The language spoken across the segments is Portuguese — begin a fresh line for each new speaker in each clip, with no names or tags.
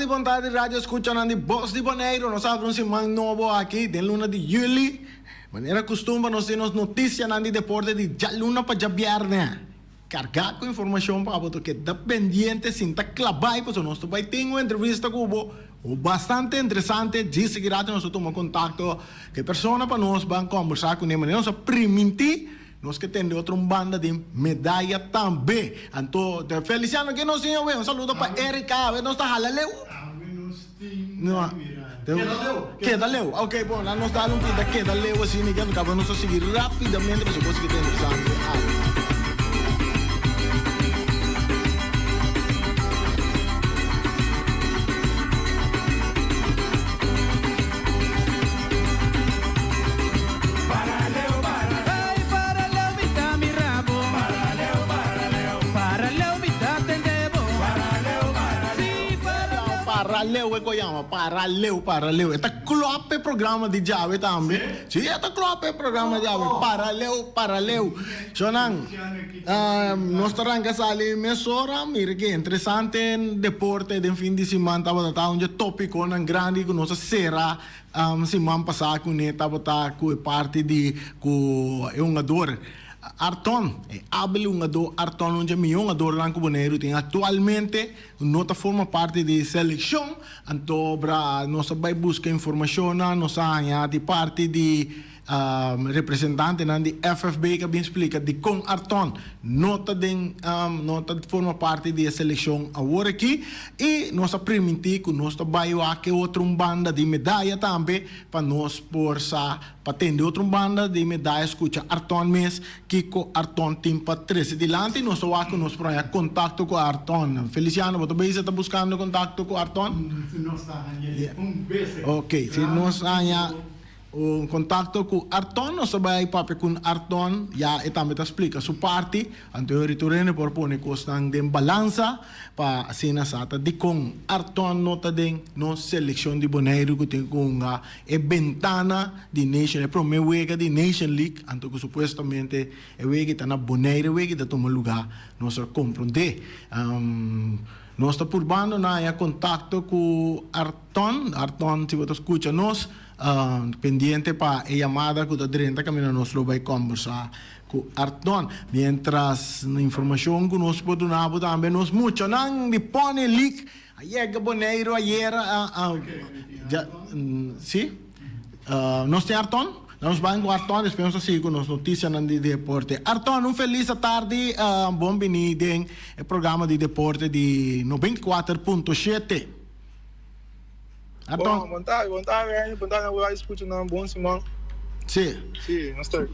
vontade, rádio escuchando de Voz de Bonaire. Nós abrimos um mais novo aqui, de luna de julho. Maneira costuma, nós temos notícias de deporte de já luna para já viernes. Cargar com informação para você que dependiente, sinta clavar, porque nós também temos uma entrevista com o bastante interessante. Disse que nós tomamos contato com pessoa para nós vamos conversar com ele. Nós permitir nós que temos outra banda de medalha também. Então, Feliciano, que nós temos um saludo para Erika. Nós está halaleu. Não. Queda leu. Ok, bom, lá nós damos um pida queda leu assim, ninguém acaba nós seguir rapidamente para você que tem interessante. Paraleu é que chama, paraleu. Esta clope programa de Jave também. Sim, esta clope programa de Jave. Paraleu. Sonang, nós arranca sali mesora, mira que interessante deporte de fim de semana, tava um tópico nan grande que nós será semana passada com ele tava com parte de com um ador. Arton, habla um ador Arton onde um ador lá com Bonaire tem atualmente não forma parte de seleção, então nós vai buscar informação, nós de parte de representante de FFB que bem explica de com Arton nota forma parte da seleção agora aqui e nós permitir que nós vai aqui outra banda de medalha também para nós para atender outra banda de medalha escuta Arton mês que com Arton tem para 13 dilante nós vamos nos para contato com Arton. Feliciano, você está buscando contato com Arton? Ok, se nós o contato com Arton, nós vai papi com Arton, já também explica sua parte, então ritorno propone costang de balança para assim nasata de com Arton nota de no seleção de Bonaire que tem com a ventana de Nation, é pro meu wega de Nation League, então que supostamente é wega tá na Bonaire, wega tá toma lugar, nós compreender. Nós está purbando na contato com Arton, se você escuta nós, pendiente para a chamada que está dentro caminho nós vai conversar com Arton. Mientras a informação que nós podemos dar também nós muito não dispone link chega Bonaire ayer sim nós tem Arton. Nós vamos com Arton, esperamos assim com as notícias de deporte. Arton, feliz tarde, bom venido em programa de deporte de 94.7.
Arton. Bom tarde, eu escuto um bom semana.
Sim.
Sim, nós estamos.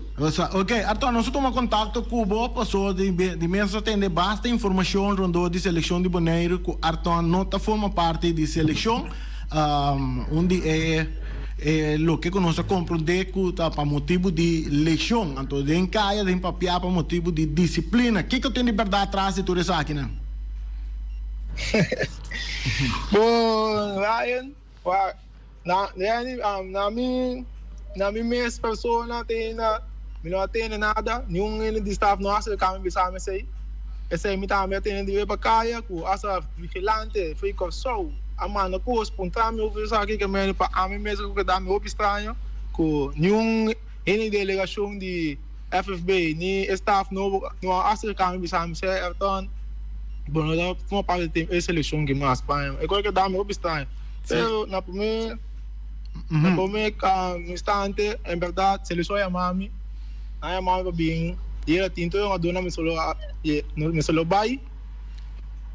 Ok, Arton, nós tomamos contato com o pessoa de mesa tem bastante informação rondou de seleção de Bonaire, que Arton não forma parte de seleção, onde lo que nós compreendemos para motivo de lesão, então de encaia, de empapiar para motivo de disciplina. O que eu tenho de verdade atrás de tudo isso aqui, né?
Bom, Ryan, na minha pessoa não tem nada, nenhum de staff nosso que me bisa me sei. Esse me também tem de ver para caia, com essa vigilante, foi com sol. A mano com espontâneo eu vejo aqui que me para a mim mesmo que dá me estranho, com nenhum delegação de FFB nem staff novo não acha que me bisa me sei então bom não uma parte de seleção que mais Espanha é coisa que dá me estranho. Eu na primeira instante em verdade seleção é mami aí mami bem e ela tinha uma dona me solo vai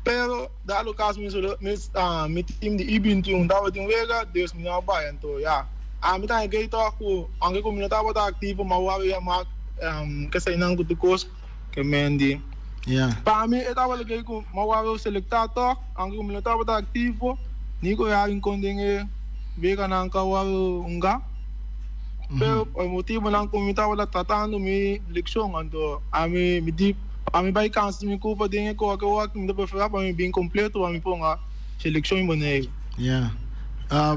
pero dado o caso me time de I21 tava de vega Deus me não vai então já a mim tá que toco anche como não tava ativo mas o ia mais que sei não do curso que mendi para mim eu tava que com mas o selectado anche como não tava ativo nico já encontrei vega não cau unga pero o motivo não como tava tratando me leção então a mim me di a mim vai cansar me culpa de que eu me deu para mim bem completo a mim ponga seleção em Bonaire.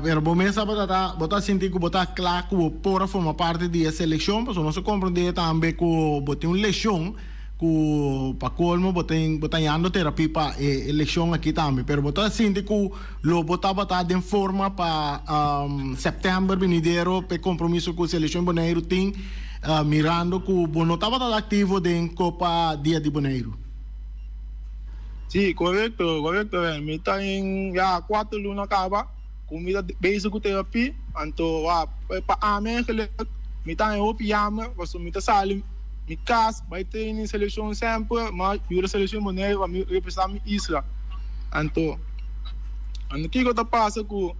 Pero bom mês botar sentir que botar claro que por forma parte da seleção, porque nós compreender também que botar uma lesão ku pakolmo botando terapia pa eleksyon aqui também, pero bota sinti ku lo bota den forma pa setembro venidero pe compromisso ku seleção Bonaire ting mirando ku bono tava ativo den Copa Dia de Bonaire.
Sí, correcto. Me está en ya 4 lunas acaba, comida bezig com terapia, então para a mim me está em opiama, você me está saindo mi casa, vai ter em seleção sempre, mas eu seleção Bonaire vai representar minha isla, então que eu tá passa com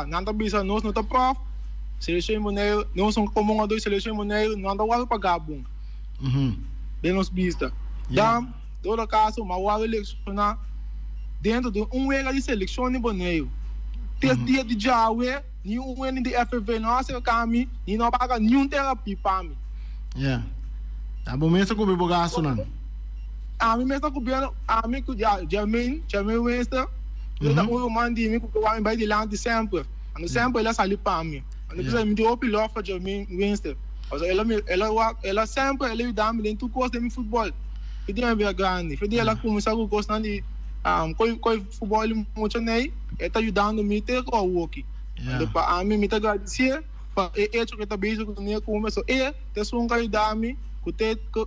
nada bisa nós não tá para seleção Bonaire, nós somos como dois seleção Bonaire, não dá para pagar bom, bem nos vista, todo caso, mas o elecionar dentro de era de seleção em Bonaire. Tem dia de Jawe, nenhum ano de FV não se caminha, e não paga nenhum terapia para mim.
Tá bom mesmo com o bagaço não?
A mim mesmo com a mim com Jermaine Winston, eu da mandi mim com o homem vai de lá de sempre. Ano sempre ela sali para mim. Ano precisa me deu piloto para Jermaine Winston. Ou seja, ela sempre ela dá me dentro coisa de futebol. Fedi é grande. Fedi ela começar com coisa de coi futebol muito nei, está ajudando me ter com o work. Então para mim me tá agradecer para que tá bem com né começou te são ajudar me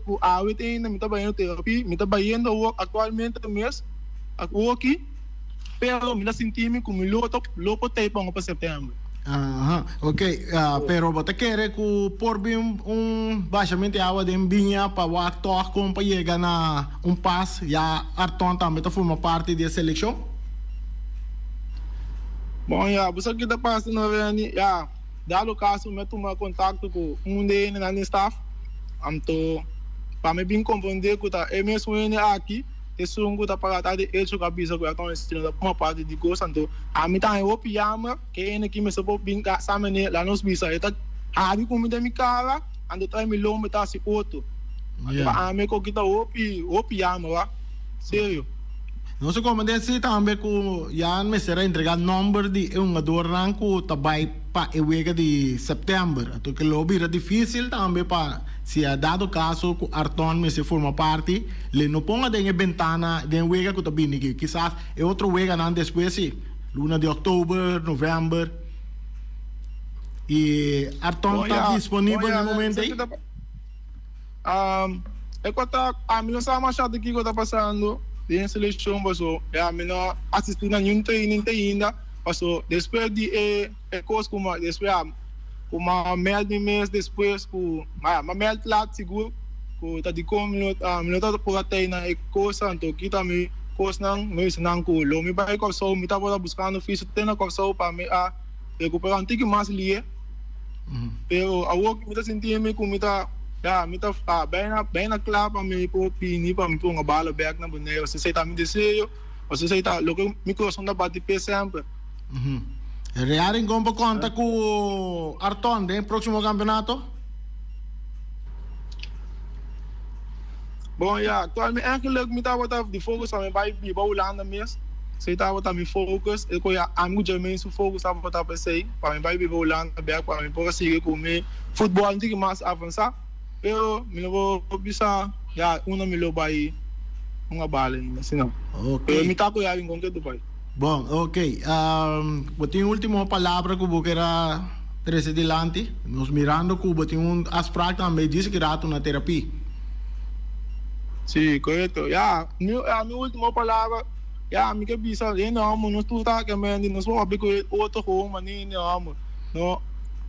o awit ainda me está banhando terapia, me está banhando atualmente mesmo work, pero me senti-me como lopo tempo para setembro.
Ok, pero você quer que por bem baixamente água de vinha para o ator como para chegar na pass já Arton também tá forma parte da seleção?
Bom, você que tá passando dado o caso me tomar contato com deles na staff, então para me bem compreender que tá mesmo aqui isso é tá para tá de hecho cabeça que estão ensinando uma parte de coisa então a mim tá eu pijama que é que me sopo bem examinar lá nos bisa tá hari comida me cara ando tá me lombo tá se outro a mim que tá o pijama lá sério.
Não se como desse também que já me será entregar número de jogador que também para o mês de setembro. Então que lobby é difícil também para se é dado caso que Arton me se forma parte, ele não ponga dentro ventana de mês que está bem aqui. Quizás é outro mês não depois luna de outubro, novembro. E Arton está disponível no momento aí.
É que a mim não sabe mais o que está passando. De seleção, passou, me não assisti a nenhum treino ainda, passou, depois de coisa como, depois, como mês depois, uma mês lá, seguro, que tá de como, não tá por até na coisa, então, que tá me, coisa não, me ensinando com o me vai com só, me tá buscando, fiz tendo com só, para me, recuperar um tique mais ali, pero, a work, me tá sentindo, como me tá, me tá bem na claro para me pôr pini para me pôr uma bala back na boneca. Você sei tá me desejo, você sei tá logo microfone da bate pé sempre.
Real em como conta com o Arton no próximo campeonato?
Bom, atualmente é que logo me tá botando de foco só me vai vir para Holanda mesmo. Sei tá botando me focus, eu conheço amigo Jermaine su focus tá botando para sei, para me vai vir para Holanda back para me pôr seguir com me futebol não tem mais avançar. Eu me vou bisa me lo vai uma bala assim não.
Ok.
Me tá com em concreto pai.
Bom, ok. Botem última palavra que eu quero trazer adiante. Nos mirando que botem aspecto também disse que rato na terapia.
Sim, correto. A minha última palavra, me que bisa, não, não tu tá que me não só abrir com outro rumo, não.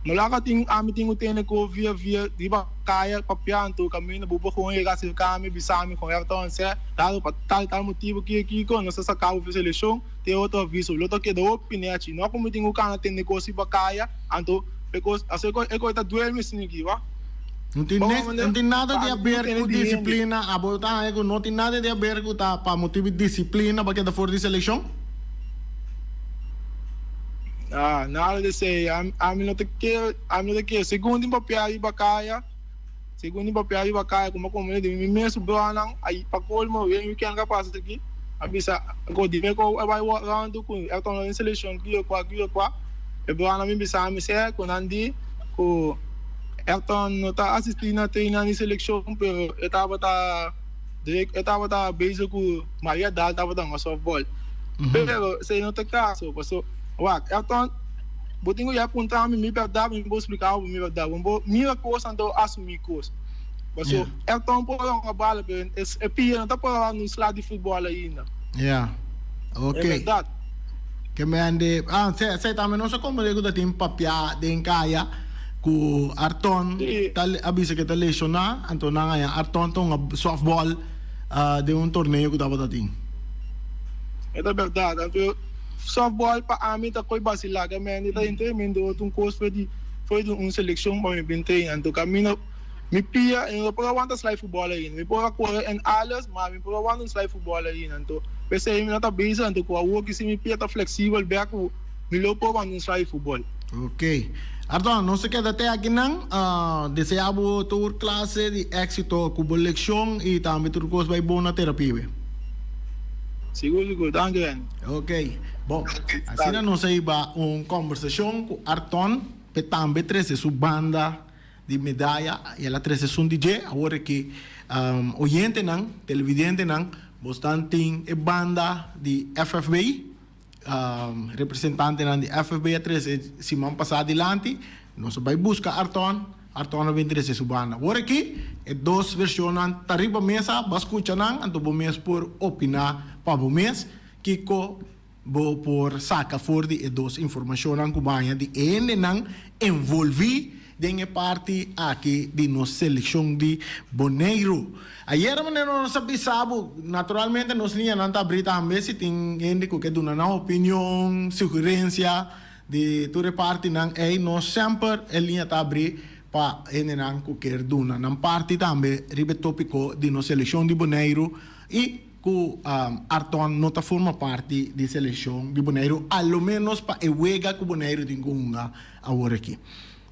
Malaga ting ami ting utene ko via di ba kaya papianto kami na bubo ko nga kasi kami bisami ko erton se dado tal motivo que ko nasa sa kawo seleção te outro aviso loto que do opiniati no como ting ukana ten negócio ba kaya anto because aso ko tá duerme sinigi wa
não tem nada de a ver com disciplina abota não tem nada de a ver com tá para motivo de disciplina para que da for de seleção.
Nada de ser, a mim não te quer, segundo em papel e bacaya, como ele me mesmo broanang, aí para colmo, eu quero capaz aqui, a bisa, agora de ver que vai round com, eu tô na seleção que eu broanang me bisa me ser, com Andy, com Elton não tá assistindo a treinar na seleção, pero eu tava eu estava bezig com Maria Dal, estava dando softball. Pero, se não tem caso, passou, então, botinho já apontar me verdade, me vou explicar me verdade, minha coisa então assumir coisa. Passou, então por uma bala, é pia, não está por lá no slide de futebol ainda.
Ok.
É verdade.
Que me ande, sei também não só como digo da tem papia de encaia com Arton, tal avisa que tá lesionar, então na Arton tom softball de torneio que tava dating.
É verdade, então softball para mim tá coi vacilar, que me tá entendendo curso foi de seleção para me bintei, então caminho me pia eu para want slide futebol aí, me para correr em alles, mas me para want slide futebol aí, então pensei me tá busy, então com a work se me pia tá flexível, bem com me lo para want slide futebol.
Ok. Arton, não se queda até aqui não, deseamos tua classe de éxito com a leção e também tu curso vai bom na terapia.
Seguro, danke.
Ok. Bom, assim não sei uma conversação com Arton, que também traz sua banda de medalha, e ela traz um DJ, agora que oyente não, televidente não, bastante é banda de FFB, representante não de FFB, traz semana passada adiante, nós vai buscar Arton vai trazer sua banda. Agora que é duas versões, tarifa mesa, bascucha não, então vamos por opinar para vocês, que vou por saca fora de duas informações que banha de ene não envolvi dengue parte aqui de nossa seleção de Boneiro. Ayer nós sabíamos, naturalmente nós linha não tá brita também se tem gente que dá uma opinião, sugerência de toda parte não é nós sempre a linha tá abrir para ele não qualquer duna. Não parte também ribe tópico de nossa seleção de Boneiro e que Arton não tá forma parte da seleção de Boneiro, ao menos para o wega que Boneiro tem agora aqui.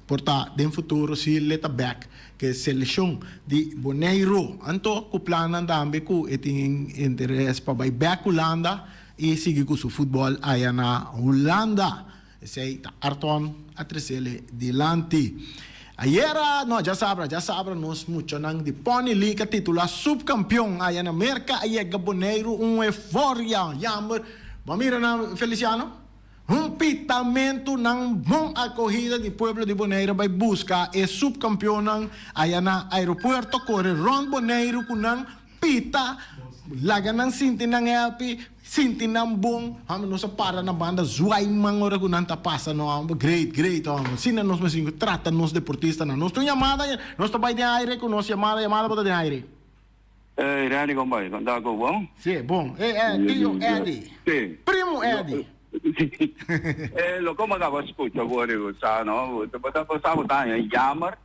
Portanto, no futuro, se leta back, que a seleção de Boneiro, então, o plano também que tem interesse para ir back Holanda e seguir com o futebol aí na Holanda. Esse é Arton a trazer delante. Ayer, já sabe, nós muito nang de Pony League titular subcampeão aí na América, aí é Boneiro, euforia, jammer. Vamos na Feliciano? Pitamento ng bom acolhida do pueblo de Boneiro vai buscar e subcampeão aí na aeroporto corre Ron Boneiro com pita laga ng sinti ng happy sinti ng bom no sa para na banda zuay mangora com nanta passa no great sina nos masingo trata nos deportista na nos tu chamada nos vai de aire com nos chamada bota de aire
Rani Gombay, kanta ko bom?
Sim, bom. Tio Eddie.
Sim.
Primo Eddie.
Lo como acaba escucha agora sa no, pasamos tayo jammer.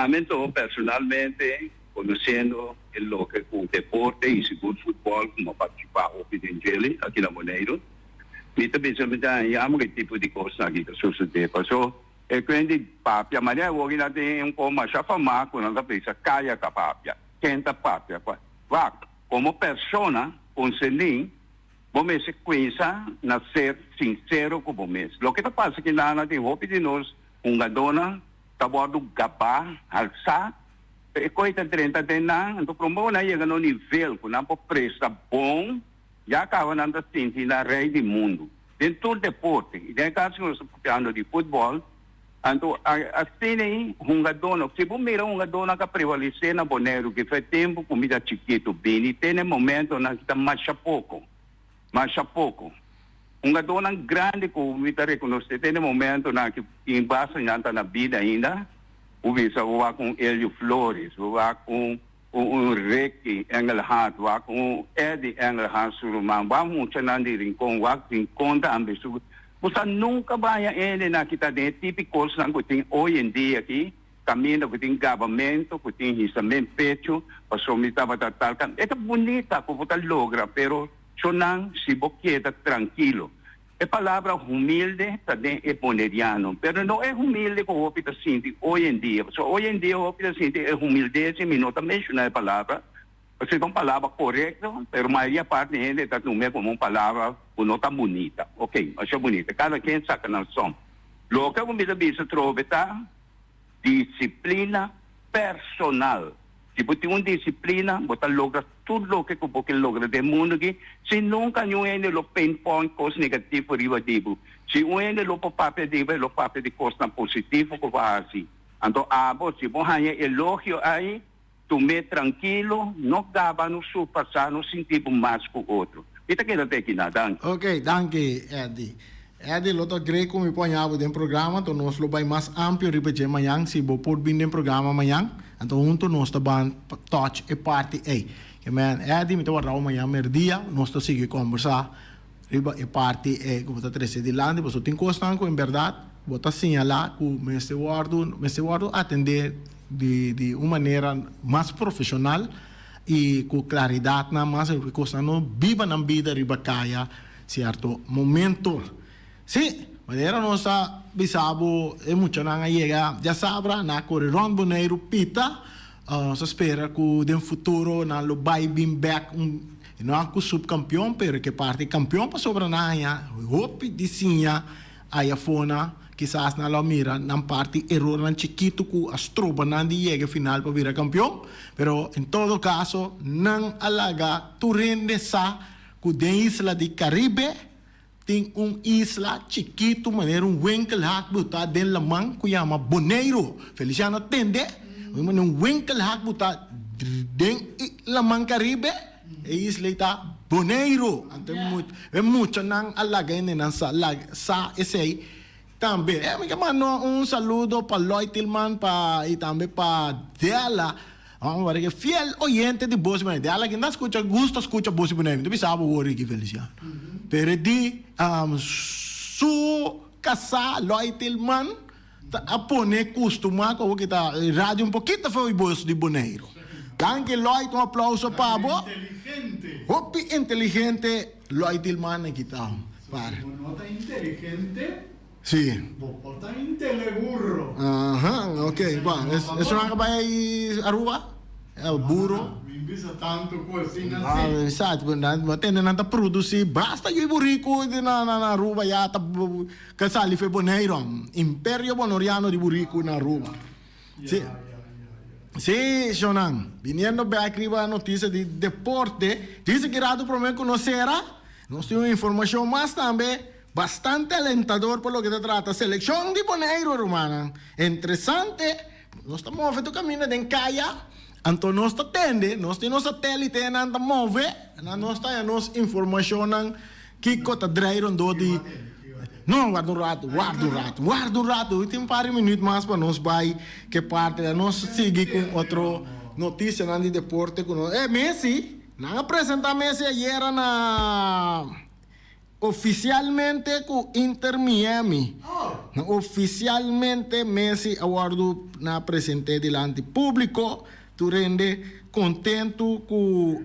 Mento personalmente conhecendo lo que o deporte e seguro futebol como participar o Pidengeli aqui na Boneiro. Mi também se me dá jammer que tipo de coisa aqui que sucede. Passou quindi papia Maria vuoi na un po' ma chafama con la pesa caia capapia. Kenta papia qua. Va como persona con selin Vamos sequência na ser sincero com vocês. O que está passando aqui na de roupa de nós, dona, está bordo gabá, alça, e coisa 30 de na, então promover na chega no nível, com não preço bom, já acaba na sentir na rei do mundo. Dentro do deporte, e daí caso nós estamos falando de futebol, então assim dona, se você mira dona que prevalece na Boneiro, que faz tempo comida chiquito bem, e tem momento na que está mais pouco. Mas há pouco. Dona grande que o Vitor reconhece, tem um momento na que embaixo na vida ainda, o Visa vai com Elio Flores, vai com o Ricky Engelhardt, vai com o Eddie Engelhardt, Suruman, vai muito na de Rincon, vai com conta ambição. Você nunca vai ele na que está dentro, típico que tem hoje em dia aqui, caminho que tem gabamento, que tem rissamento pecho, passou me estava tal. É bonita que você logra, pero sonang si boqueta tranquilo. É palavra humilde também é boneriano, pero não é humilde como o Pita Sinti hoje em dia. So, hoje em dia o Pita Sinti é humildade, me nota mencionar a palavra, porque é uma palavra correta, pero a maioria parte dele está tomando como uma palavra que não está bonita. Ok, acho bonita. Cada quem saca na som. Lo que eu me bisa trova tá disciplina personal. Se você tem uma disciplina, você logra tudo o que você logra do mundo. Se nunca não é no pinpoint coisa negativa negativo. Se não é no papel de coisa positiva que vai assim. Então, se você tem elogio aí, tu me tranquilo, não dava no passar, não sentir mais que o outro. Isso que eu tenho que dar.
Ok, danke, Eddie. Eddie, lo agree com me ponhava dentro do programa, então nós lo vai mais amplo repetir amanhã, se vou pôr bem dentro do programa amanhã, então junto nós também touch e parte aí. Que man, Eddie, me estou amanhã merdia, nós estamos seguir conversar, riba e parte é como está trece de lande, você tem coisa com em verdade, você assinala que o mestre Eduardo atender de uma maneira mais profissional e com claridade na mais coisa não viva na vida riba caia certo momento. Sim, maneira nossa bisabo é muito na chega já sabra na correron boneiro pita se espera que no futuro na lo vai bem back não com subcampeão pero que parte campeão para sobra na hope de sinha aí a fona quizás na la mira na parte error na chiquito que as tropas não chega final para virar campeão pero em todo caso não alaga tu rende sa que da isla de Caribe tem isla chiquito maneira winkel hak buta den la man que chama Bonaire Feliciano tende winkel hak buta den la man Caribe e isla está Bonaire então muito não alaga nem sa esse também me mando saludo para Lloyd Tillman e também para Dela. Vamos ver que fiel oyente de Voz Bonita. Dela que não escuta, gusta escuta Voz Bonita. Tu sabe o que Feliciano. Pero di su casa Lloyd Tillman a pone costuma com que tá rádio pouquinho foi o Voz de Bonaire. Danke Lloyd, aplauso para vos.
Inteligente.
Hopi inteligente Lloyd Tillman aqui tá. Para.
Nota inteligente.
Sí.
Porta inteleburro.
Ajá, ok. Bueno, ¿eso no va a Aruba? El burro.
Mi invisa tanto cosina
Ah,
assim.
exato, mas tem nada produzir. Basta eu ir rico na Aruba já tá casali foi Bonaire. Império Bonoriano de Burico na Aruba. Sí. Sí, Shonan. Viniendo back arriba a notícia de deporte. Dice que Rado promete conocerá. Nós temos informação mais também. Bastante alentador por lo que se trata. Selección de Bonaire, hermana. Interesante. Nós estamos moviendo camino de Encaya. Então, nós atende. Nós temos satélite na anda move. Nós temos informação que está draindo de... Não, guarda um rato. Tem um par de minutos mais para nós vai que parte. Nós seguir com outra notícia de deporte. Messi. Não apresentar Messi ayer na... Oficialmente com Inter Miami. Oficialmente Messi aguardo na presente delante público. Tu rende contento com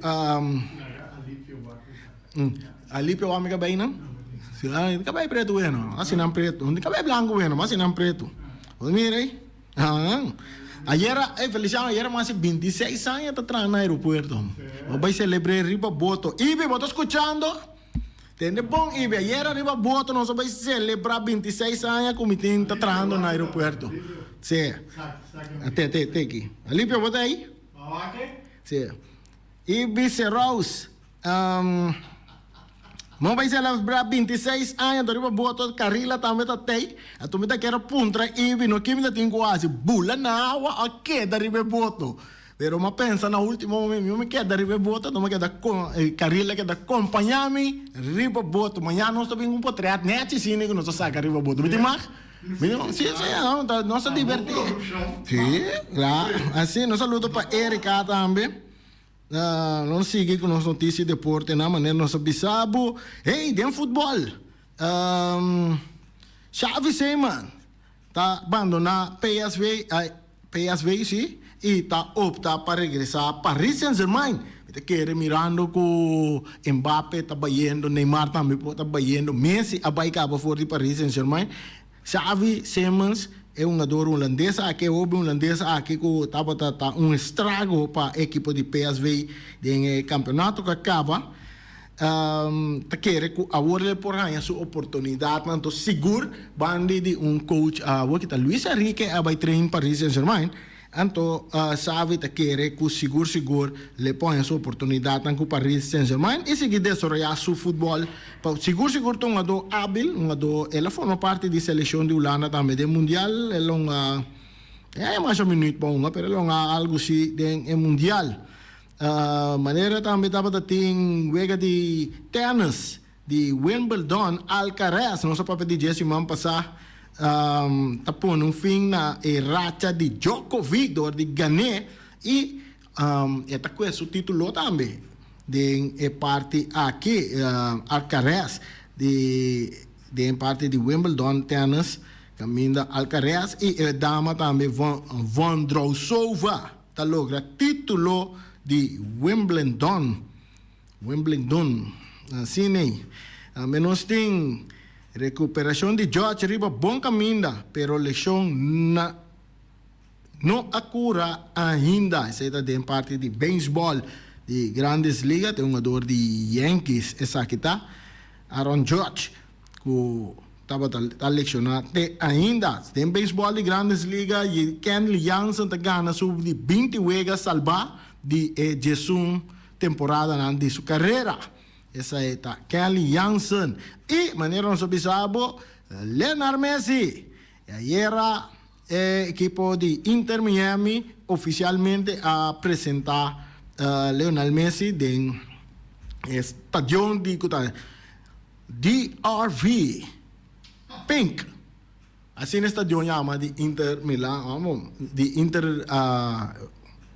Alípio amiga bem não? Cabelo preto bueno, assim não preto. Cabelo branco bueno, mas assim não preto. Mira aí. Ayer, Feliciano, ayer mais 26 anos tá atrás no aeroporto. Vai celebrar riba boto. Ibe, você escutando? Tende bom, Ibe, ayer arriba boto, nós vamos celebrar 26 anos como tem tá trando no aeroporto. Sim. Até aqui. Alípio, bota aí. Sim. Ibe Serraus. Vamos celebrar 26 anos, arriba boto, carrila também tá aí. A tu me tá quer puntra, Ibe, no que me tá tem quase. Bula na água, a queda arriba boto. Pero ma pensa na último momento, eu me queda riba boto, não me queda carrila queda acompanhar-me riba boto. Amanhã nós estamos um potreado, nem a ticine que nós saca riba boto. Me tem mais? Sim, não, nós se divertir. Sim, claro. Assim, nós saludo para Erika também. Nós seguimos com as notícias de deporte na maneira nós bisabo. Hey, tem futebol. Xavi Seyman tá abandonar PSV, sim. E está opta para regressar a Paris Saint-Germain. Está querendo mirando com Mbappé, está baiando, Neymar também está baiando, Messi a baicava fora de Paris Saint-Germain. Xavi Simons é um jogador holandês, aqui é holandês, aqui que estava um estrago para a equipe de PSV no campeonato que acaba. Está querendo agora por ganhar sua oportunidade, então seguro, bande de coach, Luis Enrique, vai treinar Paris Saint-Germain. Anto sabe te querer que seguro le põe essa oportunidade com Paris Saint-Germain e seguir desarrollar seu futebol. Seguro tem um do hábil, ela forma parte da seleção de Holanda também do mundial, ela mais um minuto bom, mas ela algo assim de mundial. Maneira também tava tem wega de tennis de Wimbledon, Alcaraz, nosso papel de Jesse man passar tapon um fim na racha de Djokovic de ganhar e esta coisa o título também de parte aqui Alcaraz de parte de Wimbledon tennis caminho Alcaraz e a dama também Vondrousova tá logra título de Wimbledon assim nem menos tem recuperação de George riba bom caminho, pero lesão não acura ainda. Essa é de parte de beisebol de Grandes Ligas, tem um jogador de Yankees, essa aqui tá, Aaron Judge, que estava lecionado ainda. Tem beisebol de Grandes Ligas e Kenley Jansen tá ganha sobre 20 vegas salvar de Jesus temporada de sua carreira. Essa é a Kelly Jansen. E, maneira não sabe, Leonard Messi. Era equipo de Inter Miami oficialmente a apresentar Leonard Messi no estádio de DRV Pink. Assim, o estádio chama de Inter Milan, de Inter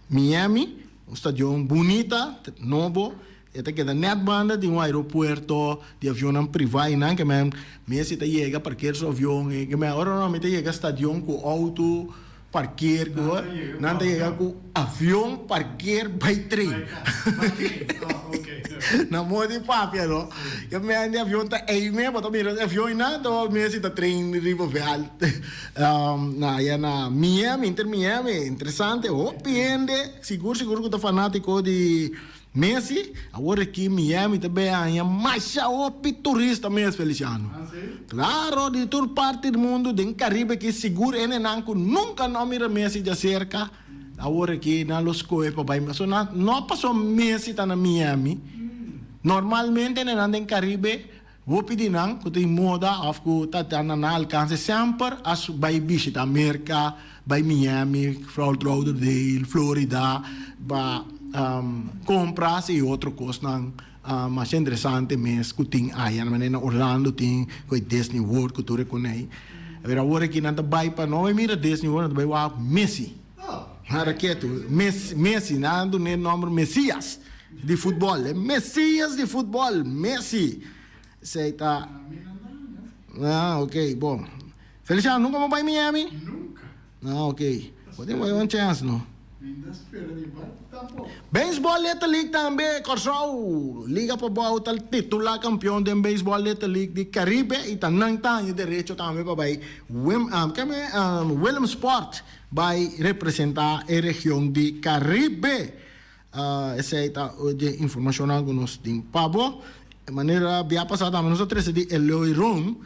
Miami. Um estádio bonita, novo. Esta queda net banda de aeropuerto de avião privado, não que Messi te chega parquear seu avião, que agora não me te chega estação com auto parquear, não te chega com avião parquear by trem. Na moda de papel, não? Que de avião tá aí mesmo, tá mirando avião e nada, o Messi tá trem riba real. Na Miami, Inter Miami, interessante, pende, seguro que tá fanático de Messi, agora aqui em Miami também há mais turista mesmo, Feliciano. Claro, de toda parte do mundo, do Caribe, que seguro é nunca não mira Messi de cerca. Agora aqui na Los Coelhos, mas não passou Messi tá na Miami. Normalmente no Caribe, vou pedir que tem moda, que tá na alcance sempre, as vai visitar América, vai Miami, Fort Lauderdale, Florida, vai compras e outro coisa mais interessante mesmo que tem aí na Orlando tem com Disney World que tu reconhece agora aqui não vai para não mira Disney World vai lá Messi agora que tu Messi nando nem nome Messias de futebol Messias de futebol Messi sei tá ok bom Feliciano nunca vai Miami
Nunca.
Ok podemos dar uma chance não
Espera de tampoco.
Baseball Little League também, Corsau. Liga para o tal titular campeão de Baseball Little League de Caribe e também tem direito também para Williamsport vai representar a região de Caribe. Essa é a informação que nós temos. Pabo, de maneira bem passada, nós temos de Eloy Room.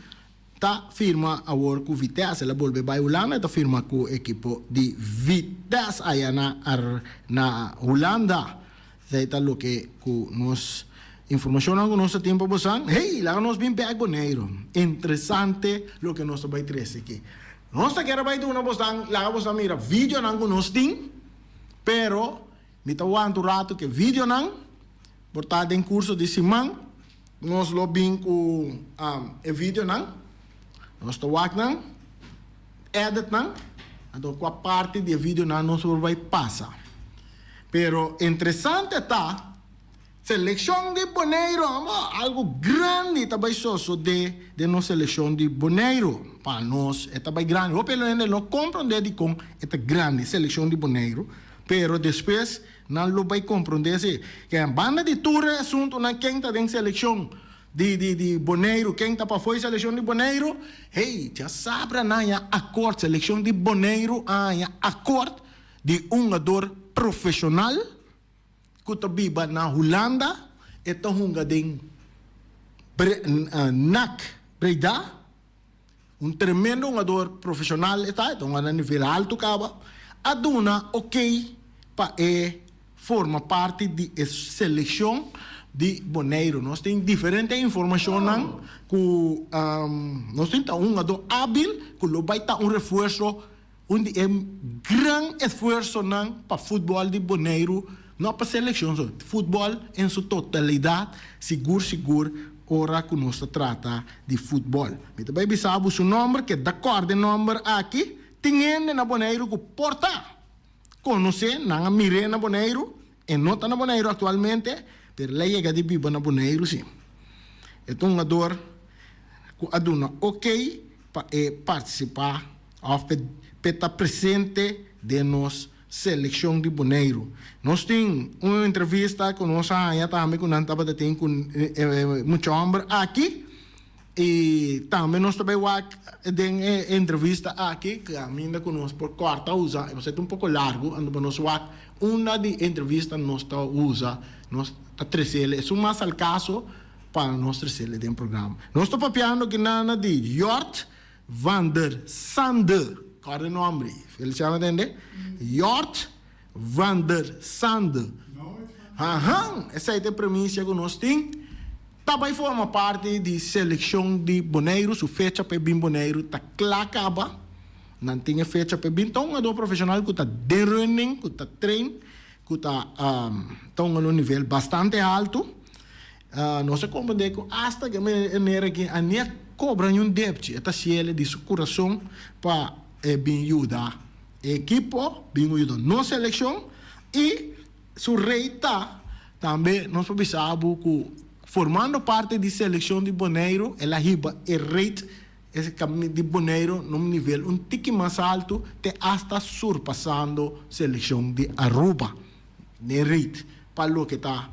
Ta firma agora com Vitesse, ela volve para a Holanda, ta firma com o equipo de Vitesse aí na Holanda. Isso é o que nós informação que nós temos para você. Hey, lá nós vimos para Boneiro. Interessante o que nós vamos trazer aqui. Nós queremos vai do nós lá você mira vídeo não que nós temos, pero me tá um rato que vídeo não, portado em curso de semana, nós lo vimos com o vídeo não. Nós estamos aqui, edit não, então com a parte do vídeo não nós vai passar. Pero interessante está, seleção de Boneiro, algo grande também só de nossa seleção de Boneiro para nós é também grande. O pelo menos não compreende com esta grande seleção de Boneiro, pero depois não lo vai compreender que a banda de tour é assunto na quem está em seleção. De Boneiro, quem está para fora seleção de Boneiro, hey, já sabe na acordo, seleção de Boneiro, acordo de jogador profissional, que está viva na Holanda, e está jogando NAC Breda, tremendo jogador profissional, está a nível alto, Aduna ok para forma parte de seleção de Bonaire. Nós temos diferente informação que nós temos um ador hábil que vai estar reforço onde é grande esforço para futebol de Bonaire, não para seleção, futebol em sua totalidade, seguro, ora que nós trata de futebol. Então, vai saber o seu nome, que de acordo com o nome aqui, tem na Bonaire que porta, conhece, na mire na Bonaire, e não está na Bonaire atualmente, per lei chega de viver na Bonaire, sim. Então, um ador que aduna ok para participar, para estar presente de nossa seleção de Bonaire. Nós temos uma entrevista com nossa rainha também, que nós estamos tendo com muito homem aqui, e também nós também temos entrevista aqui, que ainda conosco por quarta usa, vai ser um pouco largo, nós uma de entrevista nós usa, nós está trecele, é mais al caso para nós trecele de programa. Nós estamos papiando que nada de Jort van der Sande, qual nome? Feliciano entende? Jort van der Sande. Essa é a premissa que nós temos. Também forma parte da seleção de Bonaire, sua fecha para vir Bonaire está clara, não tem fecha para vir. Então, é um profissional que está de running, que está treino, que está um nível bastante alto. Nós compreendemos que hasta que a minha cobra um débito, esta cielo de seu coração para vir ajudar a equipe, vir ajudar na seleção e seu rei está também, nós sabemos que formando parte da seleção de Bonaire, ela riba e rate esse caminho de Bonaire num nível um tique mais alto, até hasta surpassando a seleção de Aruba. Ne rate, para o que está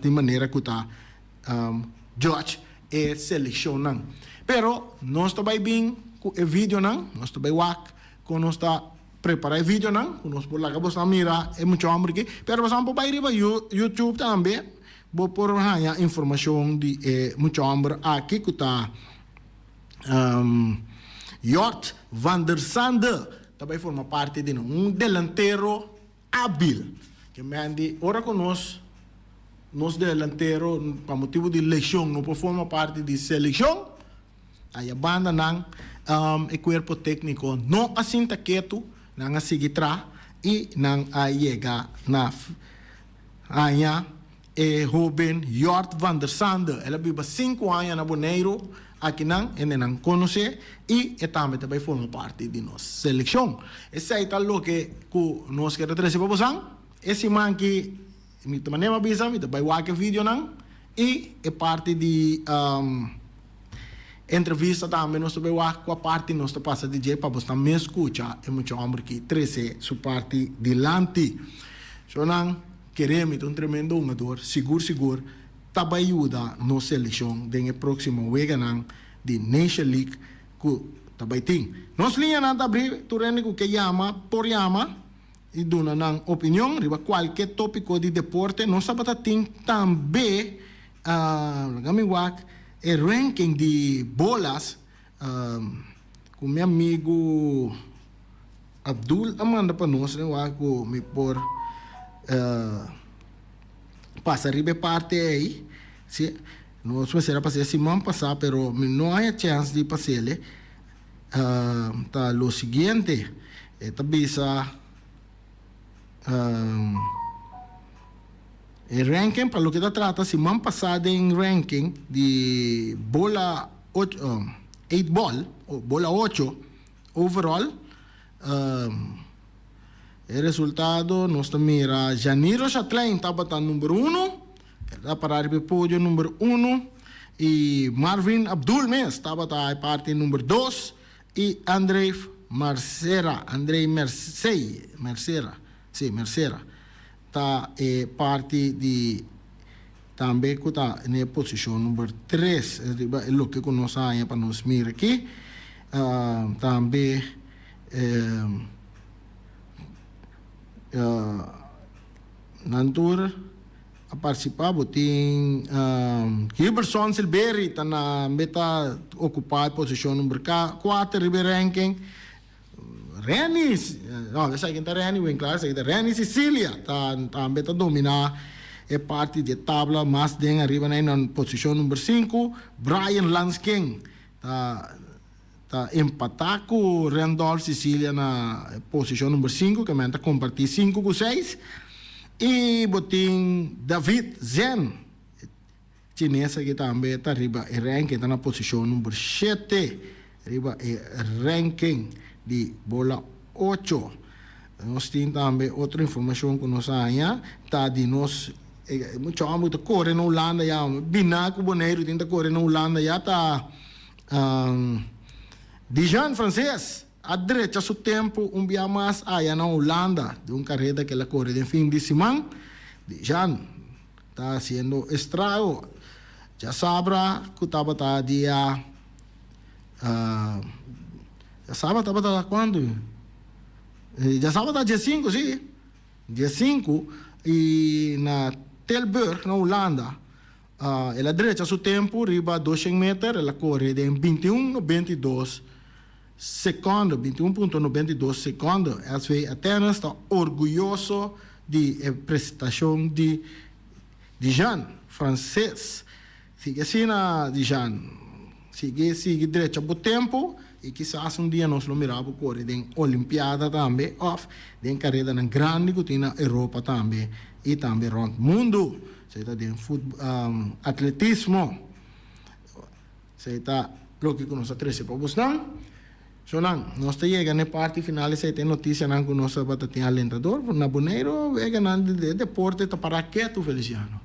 de maneira que está judge e selecionando. Pero nós também bem com o vídeo não, nós também com nós está preparar o vídeo não, nós por lá que você mira é muito hambre aqui, pero você não pode ir para YouTube também. Vou por a informação de muito hambre aqui que está Jort van der Sande também forma parte de delantero hábil que mande ora conosco nos delantero para motivo de lesão não forma parte de seleção aí a banda não o corpo técnico não assim tá quieto não seguir tra e não a chega na aia Ruben Jort van der Sande. Ela vive 5 anos na Bonaire, aqui não, ele não conhece, e também forma parte de nossa seleção. Esse é o que nós queremos trazer para vocês. Esse man que me também avisa, me também vai vídeo não, e é parte de entrevista também, nós também com a parte nós passa de dia para você também escutar, é muito homem que trazer sua parte de lante. Então, queremos um tremendo jogador, seguro, também ajuda na seleção do próximo ano de Nation League, que também tem. Nós linha não abrir, turene que chama, por chama, e dona na opinião, riba qualquer tópico de deporte, nós tem também, o ranking de bolas, com meu amigo Abdul, Amanda para nós, que me por passa ribe parte aí se nós será passar semana passada pero não há chance de passar ele tá lo seguinte tabisa o ranking para o que trata semana passada em ranking de bola 8 ball ou bola 8 overall o resultado, nós mira Janiro Chatelain estava no número 1, está para o pódio número 1, e Marvin Abdul estava a parte número 2, e Andrei Mercera está parte de também que está na posição número 3, é o que nós sabemos para nos mirar aqui, também nantur a participar tem Gilberson Silberry está na meta ocupar posição número 4 ribe ranking Reni, no, sa kita Reni Winkler, sa kita Reni Sicilia, também tá dominar é parte de tabla, mas den arriba na posição número 5, Brian Lansking, tá empatar com Randolph Sicilia na posição número 5, que menta compartir 5 com 6, e botin David Zen, chinesa que também tá arriba, e ranking tá na posição número 7, arriba e ranking de bola 8. Nós temos também outra informação que nós temos, tá de nós, muito amo de correr na Holanda, já, binaco boneiro, tenta correr na Holanda, já tá, Dijan francês, a direita seu tempo, dia mais, aí na Holanda, de carreira que ela corre de fim de semana, Dijan tá sendo estrago, já sabe que estava tá dia, já sabe, estava quando? Já sabe, está dia 5, sim. Dia 5, e na Tilburg, na Holanda, ela direita seu tempo, riba 200 metros, ela corre em 21,92 segundos, 21,92 segundos. Ela apenas está orgulhoso de prestação de Jean, francês. Sigue assim, Jean. Sigue direita para o tempo. E quizás dia nós lo miramos correr em Olimpiada também, em carreira na grande que tem na Europa também, e também no mundo, seja de atletismo, seja o que nós trazemos para você. So, nós chegamos na parte final, se tem notícia que nós temos alentador, na Boneiro, é de deporte, para que tu, Feliciano?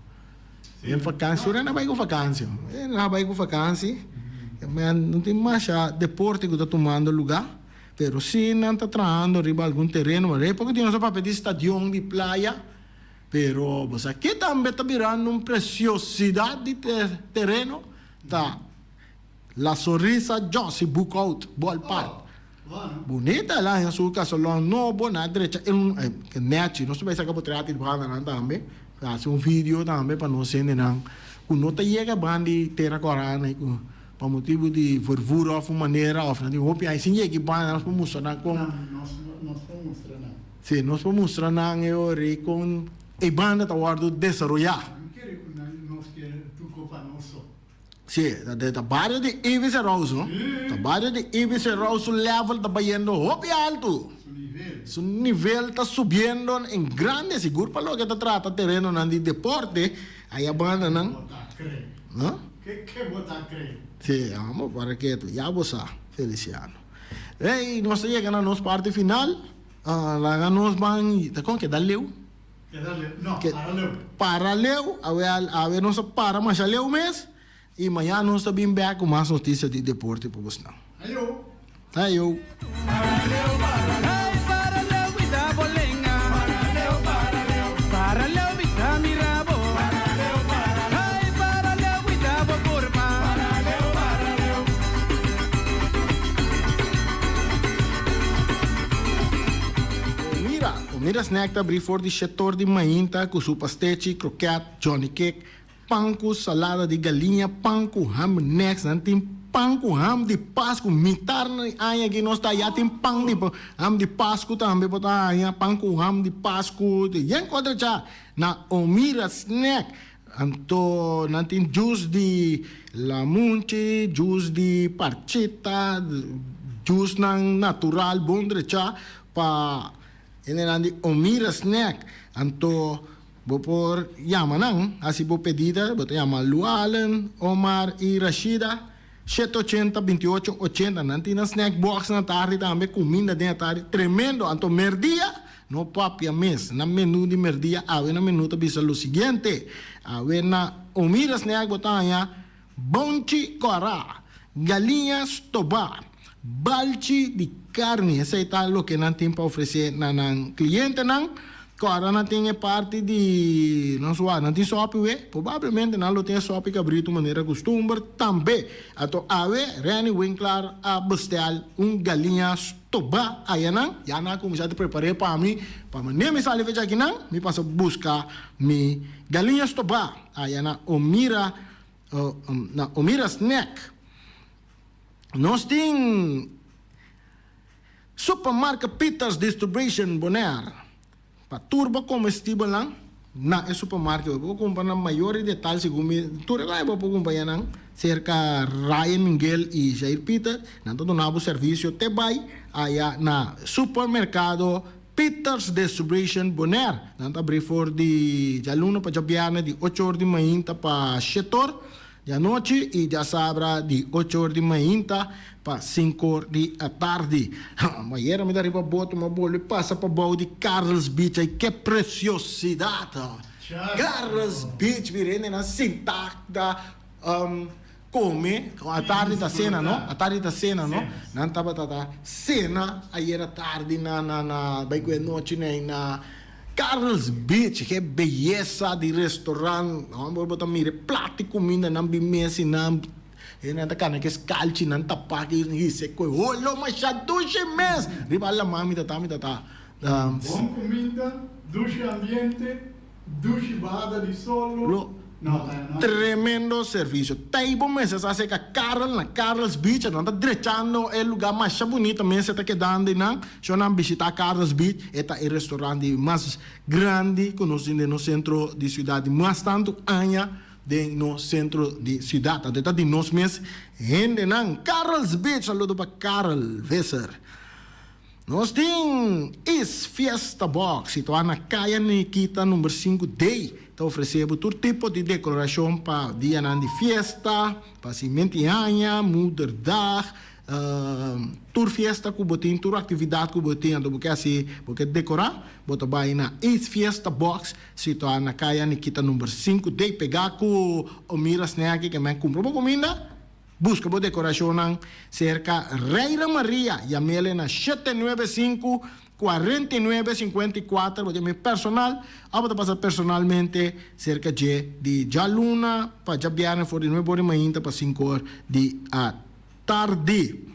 Em vacância, não vai com vacância, não vai com vacância. Não tem mais deporte que está tomando lugar, mas se não está trazendo riba algum terreno, porque tem nosso papel de estadião de praia, mas aqui também está virando uma preciosidade de terreno, tá? La Sorrisa Josie Bookout Ballpark. Bonita lá em sua casa, novo, na direita, que net, nós vamos sacar para trás de banda também, faz vídeo também para nós ver, quando nós chega bandi terra corana, para motivo de fervura ou maneira, ou não tem aí sim que banda nós vamos mostrar com
Nós vamos mostrar.
sim, nós vamos mostrar com a banda está guardando desenvolver.
Nós queremos tu copa nosso.
Sim, da barra de Ives Rosso, da barra de Ives Rosso level está bayendo hopi alto. Su nível está subindo em grande, seguro para lo que está trata terreno de deporte, aí a banda não. Que
botar creio?
Sim, vamos para que tu já você, Feliciano. E nós chegamos na nossa parte final, lá nós vamos, tá com que dá leu?
Não,
Paralelo, a ver nós para mais leu mês, e amanhã nós estamos bem com mais notícias de deporte para você. Ayo. Mira snack tá abrir for de setor de mainta com sopa steci, croquete, Johnny cake, pão com salada de galinha, pão com ham next, tem pão com ham de Páscoa, mitar na área que nós está já tem pão de ham de Páscoa também botar aí pão com ham de Páscoa, e encontra já na Omira snack. Anto nanti juice de lamunche, juice de parchita, juice nang natural bondre cha pa ini nanti Omira snack. Anto bopor yamanang asi bo pedida boto yama Lualen, Omar e Rashida 780 28 80 nanti na snack box na tarde também comida dentro tarde tremendo. Anto merdia no papia mes na menu de merdia ave na minuto bisa lo siguiente ave na Omira snack botanya bonchi cora galinha stobá balchi de carne. Essa é lo que não tem para oferecer na cliente não. Agora não tem parte de não tem sopa, provavelmente não tem sopa cabrito maneira costume também. Então ave Reni Winkler a bestel galinha stobá aí não. Já não começar a preparar para mim nem me sale veja aqui não. Me passa buscar mi galinha stobá aí na Omira snack. Nós tem Supermarket Peters Distribution Bonaire. Pa turbo comestível lang na e supermarket po kumpa na mayores detalhes según tu relay po kumpa yan cerca Ryan Miguel y Jair Peter nanto donabo servicio te bay aya na supermercado Peters Distribution Bonaire nanto abri for di gialluno pa giabbiane di 8 ore di mainta pa shetor di noche e già sabra di 8 ore di mainta pa 5 ore di tardi. Ma ieri mi arriva a botto, ma vuole passa pa bau di Carlos Beach, e che preciosità! Carlos Beach, mi rende una sintacta come a tardi da cena, no? A tardi da cena, no? Non tata cena, ieri tardi na bei quelle noci na Carlos Beach, che bellezza di ristorante, no? Volvo mire plati comida nan bimesi nan e nanta kana che scalci nan tapaki ni se ko holo ma shadushi mes riballa mami tata
Buon comida, duce ambiente, duce bada di solo. No.
Tremendo servicio. Taibo meses hace que Carlos Beach, no está derechando el lugar más bonito, me se está quedando en, yo no visita Carlos Beach, este es el restaurante más grande conocido en el centro de ciudad, más tanto años de no centro de ciudad. Entonces, de nos meses, gente nan Carlos Beach, saludo para Carl Visser. Nós tem Fiesta Box, situado na Caia Nikita, número 5D. Está oferecendo todo tipo de decoração para dia de festa, para cimenteanha, moederdag, tour fiesta que botem, tour atividade que botem, então porque assim, porque decorar, bota vai na Fiesta Box, situado na Caia Nikita, número 5D. Pegar com o miras aqui que me comprou comida. Busca por decoração cerca Reira Maria, llamele na 795-4954, vou ter personal, vou passar personalmente cerca de Jaluna, para Jabiana, for de 9 horas mainta, para 5 horas de tarde.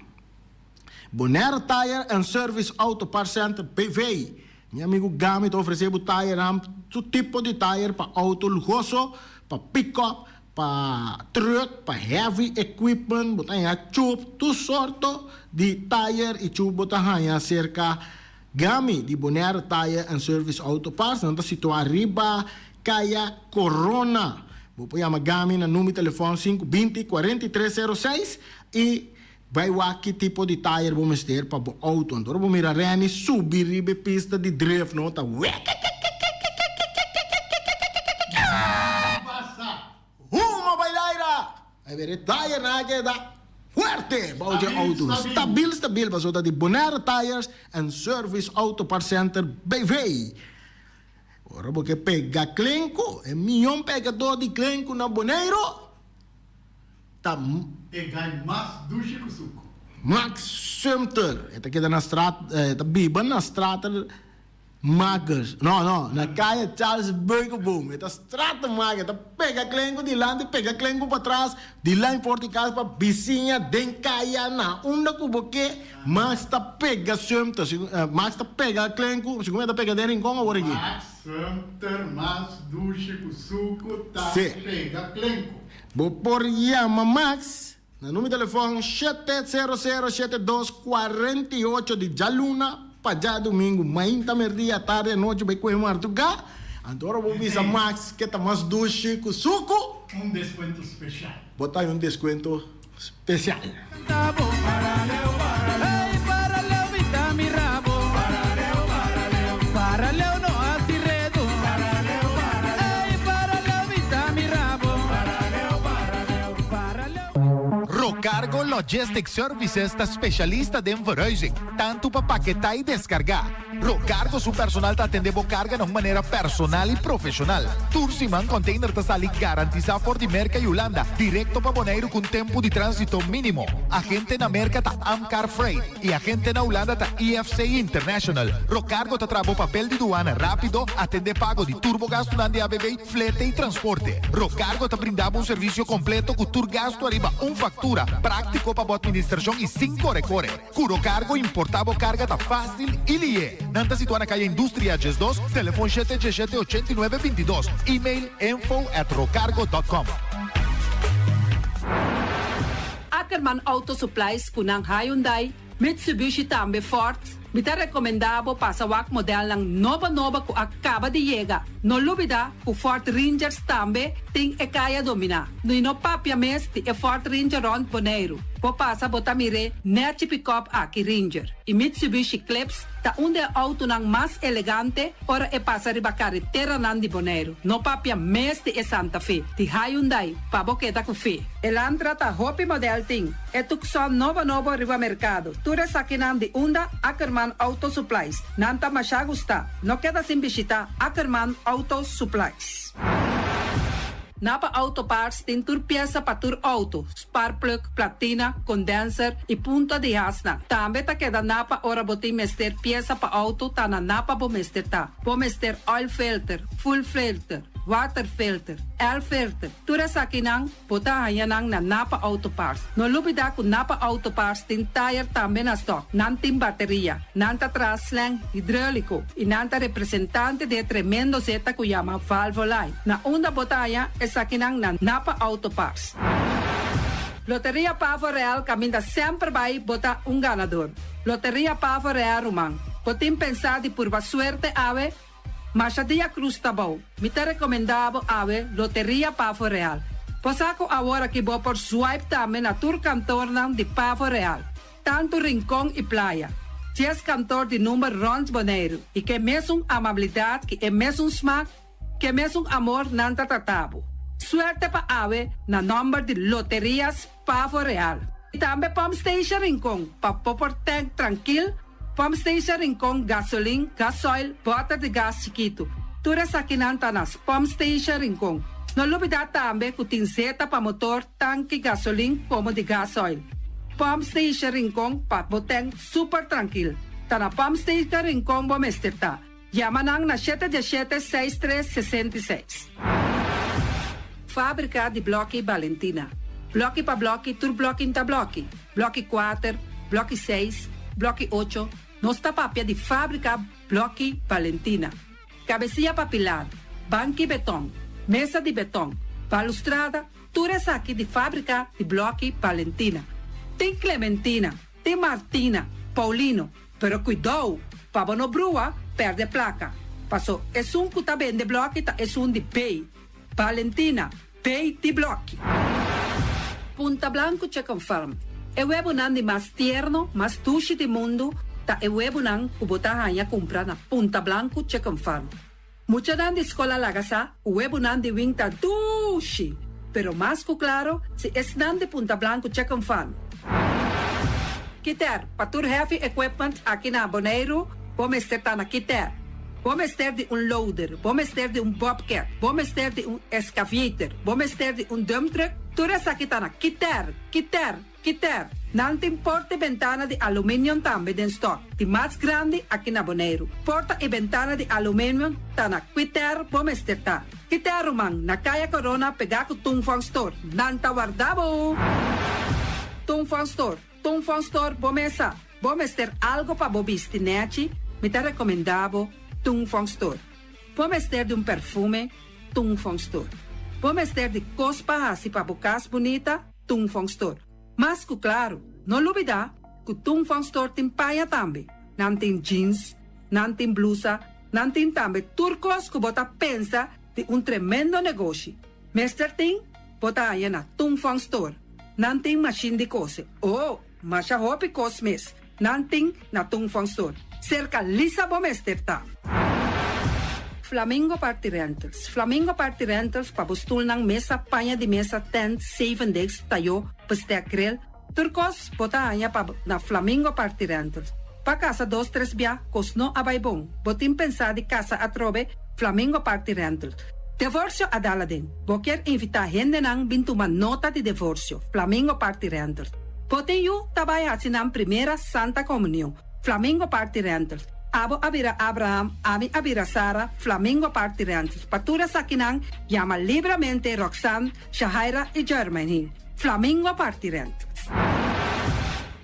Bonaire Tire and Service Auto Part Center, BV. Meu amigo Gami está oferecendo tire, todo tipo de tire para auto luxuoso, para pick-up, para truck, para heavy equipment, botanya tube, tu sorto de tire e tube botanya cerca Gami di Bonaire Tire and Service Auto Parts, não está situado arriba Caia Corona. Vou pôr a Gami na número de telefone 520-4306 e vai lá que tipo de tire vamos ter para o auto. Então vamos mirar Reni subir riba pista de drift, não tá? Aí ver tire na queda fuerte, bauja auto stabil, basota de Bonaire Tires and Service Auto Part Center BV. Ora porque pega clenco, é milhão pegador de clenco na Bonaire. Tá
Pega mais duche que suco.
Max Sumter, esta queda na estrada, tá biba na estrada Magas, no, na caia Charles Burgerboom, esta estrada maga, esta pega clenco de lado, pega clenco para trás, de lá em Portugal para vizinha, den caia na onda cuboque, mas tá pega Sumter, mas tá pega clenco, se como tá pega dentro em Congo agora aqui.
Max Sumter, mais duche que suco, tá
Sim.
pega clenco.
Vou por chama Max, no número de telefone 7007248 de Jaluna, para já domingo, mainta merdia, tarde, noite, vai comer martuga. Agora vou ver a Max, que tá mais doce com suco.
Descuento especial.
Botar descuento especial.
Rocargo Logistic Services está specialista de verhuizing, tanto para paquetar e descargar. Rocargo su personal te atende carga de maneira personal e profissional. Tursiman container te sali garantizado por di Merca e Holanda, directo para Bonaire com tempo de trânsito mínimo. Agente na Merca ta Amcar Freight e agente na Holanda ta EFC International. Rocargo te trabo papel de duana rápido, atende pago de turbogasto de ABB, flete e transporte. Rocargo te brindava serviço completo com turgasto arriba factura, prático para a administração e 5 recore. Curo cargo importava carga ta fácil e lie. Nanta situada na calle Industria Ges 2, telefone 717-8922, e-mail info@rocargo.com.
Ackerman Auto Supplies kunang Hyundai, Mitsubishi tambe Ford. Mita recomendabo pasawak model ng nova ku acaba de llegar. No lubida ku Ford Rangers tambe ting e kaya domina. No ino papia mes ti e Ford Ranger Ron Boneiro. Po pasa botamire neti pick-up aki Ranger. I Mitsubishi Clips ta unde auto ng mas elegante ora e pasa riba carretera nandi Boneiro. No papia mes ti e Santa Fe. Ti Hyundai pa boketa ku fe. Elantra ta hopi model ting. E tukson novo riba mercado. Ture sakinan di unda Ackerman Auto Supplies. Nanta masya gusta. No queda sin bisita Ackerman Auto Supplies. Napa Auto Parts tin tur pieza pa tur auto, spark plug, platina, condenser e punta de hasna. Tambe ta queda napa ora botin mester pieza pa auto ta na napa bo mester ta. Bo mester oil filter, full filter, water filter, air filter. Tura sa kinang bota hayanang na Napa Auto Parts. No lubida ku Napa Auto Parts tin tire tambe na stock. Nantin bateria, nanta traslang hidráulico y nanta representante de tremendo zeta ku llama Valvoline. Na unda botaya es sa kinang na Napa Auto Parts. Loteria Pavo Real caminda sempre vai bota un ganador. Loteria Pavo Real Rumang. Botin pensar de purva suerte ave. Machadia Cruz Tabau. Me te recomendavo ave Loteria Pavo Real. Posako agora que vou por swipe também na tour cantor de Pavo Real. Tanto Rincón e Playa. 10 cantor de número Rons Boneiro. E que mesmo amabilidade, que é mesmo smack, que mesmo amor nanta tatabo. Suerte pa ave na number de Loterias Pavo Real. E também Pump Station Rincón. Pa popor tank tranquil. Pump Station Rincón, gasolina, gasoil, bota de gás chiquito. Tura sa kinanta nas Pump Station Rincón. No lubida tambe ku tinseta pa motor, tanque, gasolina, como de gasoil. Pump Station Rincón pa boteng super tranquil. Ta na Pump Station Rincón bo mesterta. Yamanang na 717-6366. Fábrica de Bloque Valentina. Bloque pa bloque, tur bloque inta bloque. Bloque 4, bloque 6, bloque 8. Nossa papia de fábrica Bloque Valentina. Cabecilla papilada, banque betão, mesa de betão, balustrada, tudo isso aqui de fábrica de Bloque Valentina. Tem Clementina, tem Martina, Paulino, pero cuidado, para não brua, perde placa. Passou, é um que tá bem de bloque, é um de pay. Valentina, pay de bloque. Punta Blanco Chicken Farm. É o webo de mais tierno, mais duche do mundo, ta e huevo nang kubotahanya compra na Punta Blanco Chicken Farm. Mucha nan de escola lagasa, huevo nan de winter dushi. Pero más que claro, si es nan de Punta Blanco Chicken Farm. Kiter, patur heavy equipment aqui na Boneiro, vamos estar na Kiter. Vamos ter de loader, vamos ter de bobcat, vamos ter de excavator, vamos ter de dump truck. Tudo isso aqui tá na Kiter. Nantin porta e ventana de alumínio também em stock. De mais grande aqui na Boneiro. Porta e ventana de alumínio tá na Kiter, vamos ter tá. Kiter Rumang, na Kaya Corona, pegar com Tungfang Store. Nanta guardabo. Tungfang Store, vamos ter algo para bobistinete. Me te recomendavo Tungfang Store. Vamos ter de perfume, Tungfang Store. Vamos ter de cospa assim para bocas bonita, Tungfang Store. Mas que claro, não olvidar que Tungfang Store tem paia também. Não tem jeans, não tem blusa, não tem também turcos que bota pensa de tremendo negócio. Mester tem, bota aí na Tungfang Store. Não tem machine de cose. Mas a roupa cosmes. Não tem na Tungfang Store. Cerca lisa bom mester tá. Flamingo Party Rentals. Flamingo Party Rentals pa bustul ng mesa, panya de mesa, tent, 7 days, tayo, pasteakrel. Turcos, bota anya pa na Flamingo Party Rentals. Pa casa 2-3 bia, kosno abay bong. Botin pensa di casa atrobe, Flamingo Party Rentals. Divorcio adala din. Boker invita gente nang bintuman nota di divorcio. Flamingo Party Rentals. Botin yu tabay hasinang primera Santa Comunión. Flamingo Party Rentals. Abo abira Abraham, ami abira Sara, Flamingo Party Rentals. Patura sa kinang, llama libremente Roxanne, Shahaira y Germaine. Flamingo Party Rentals.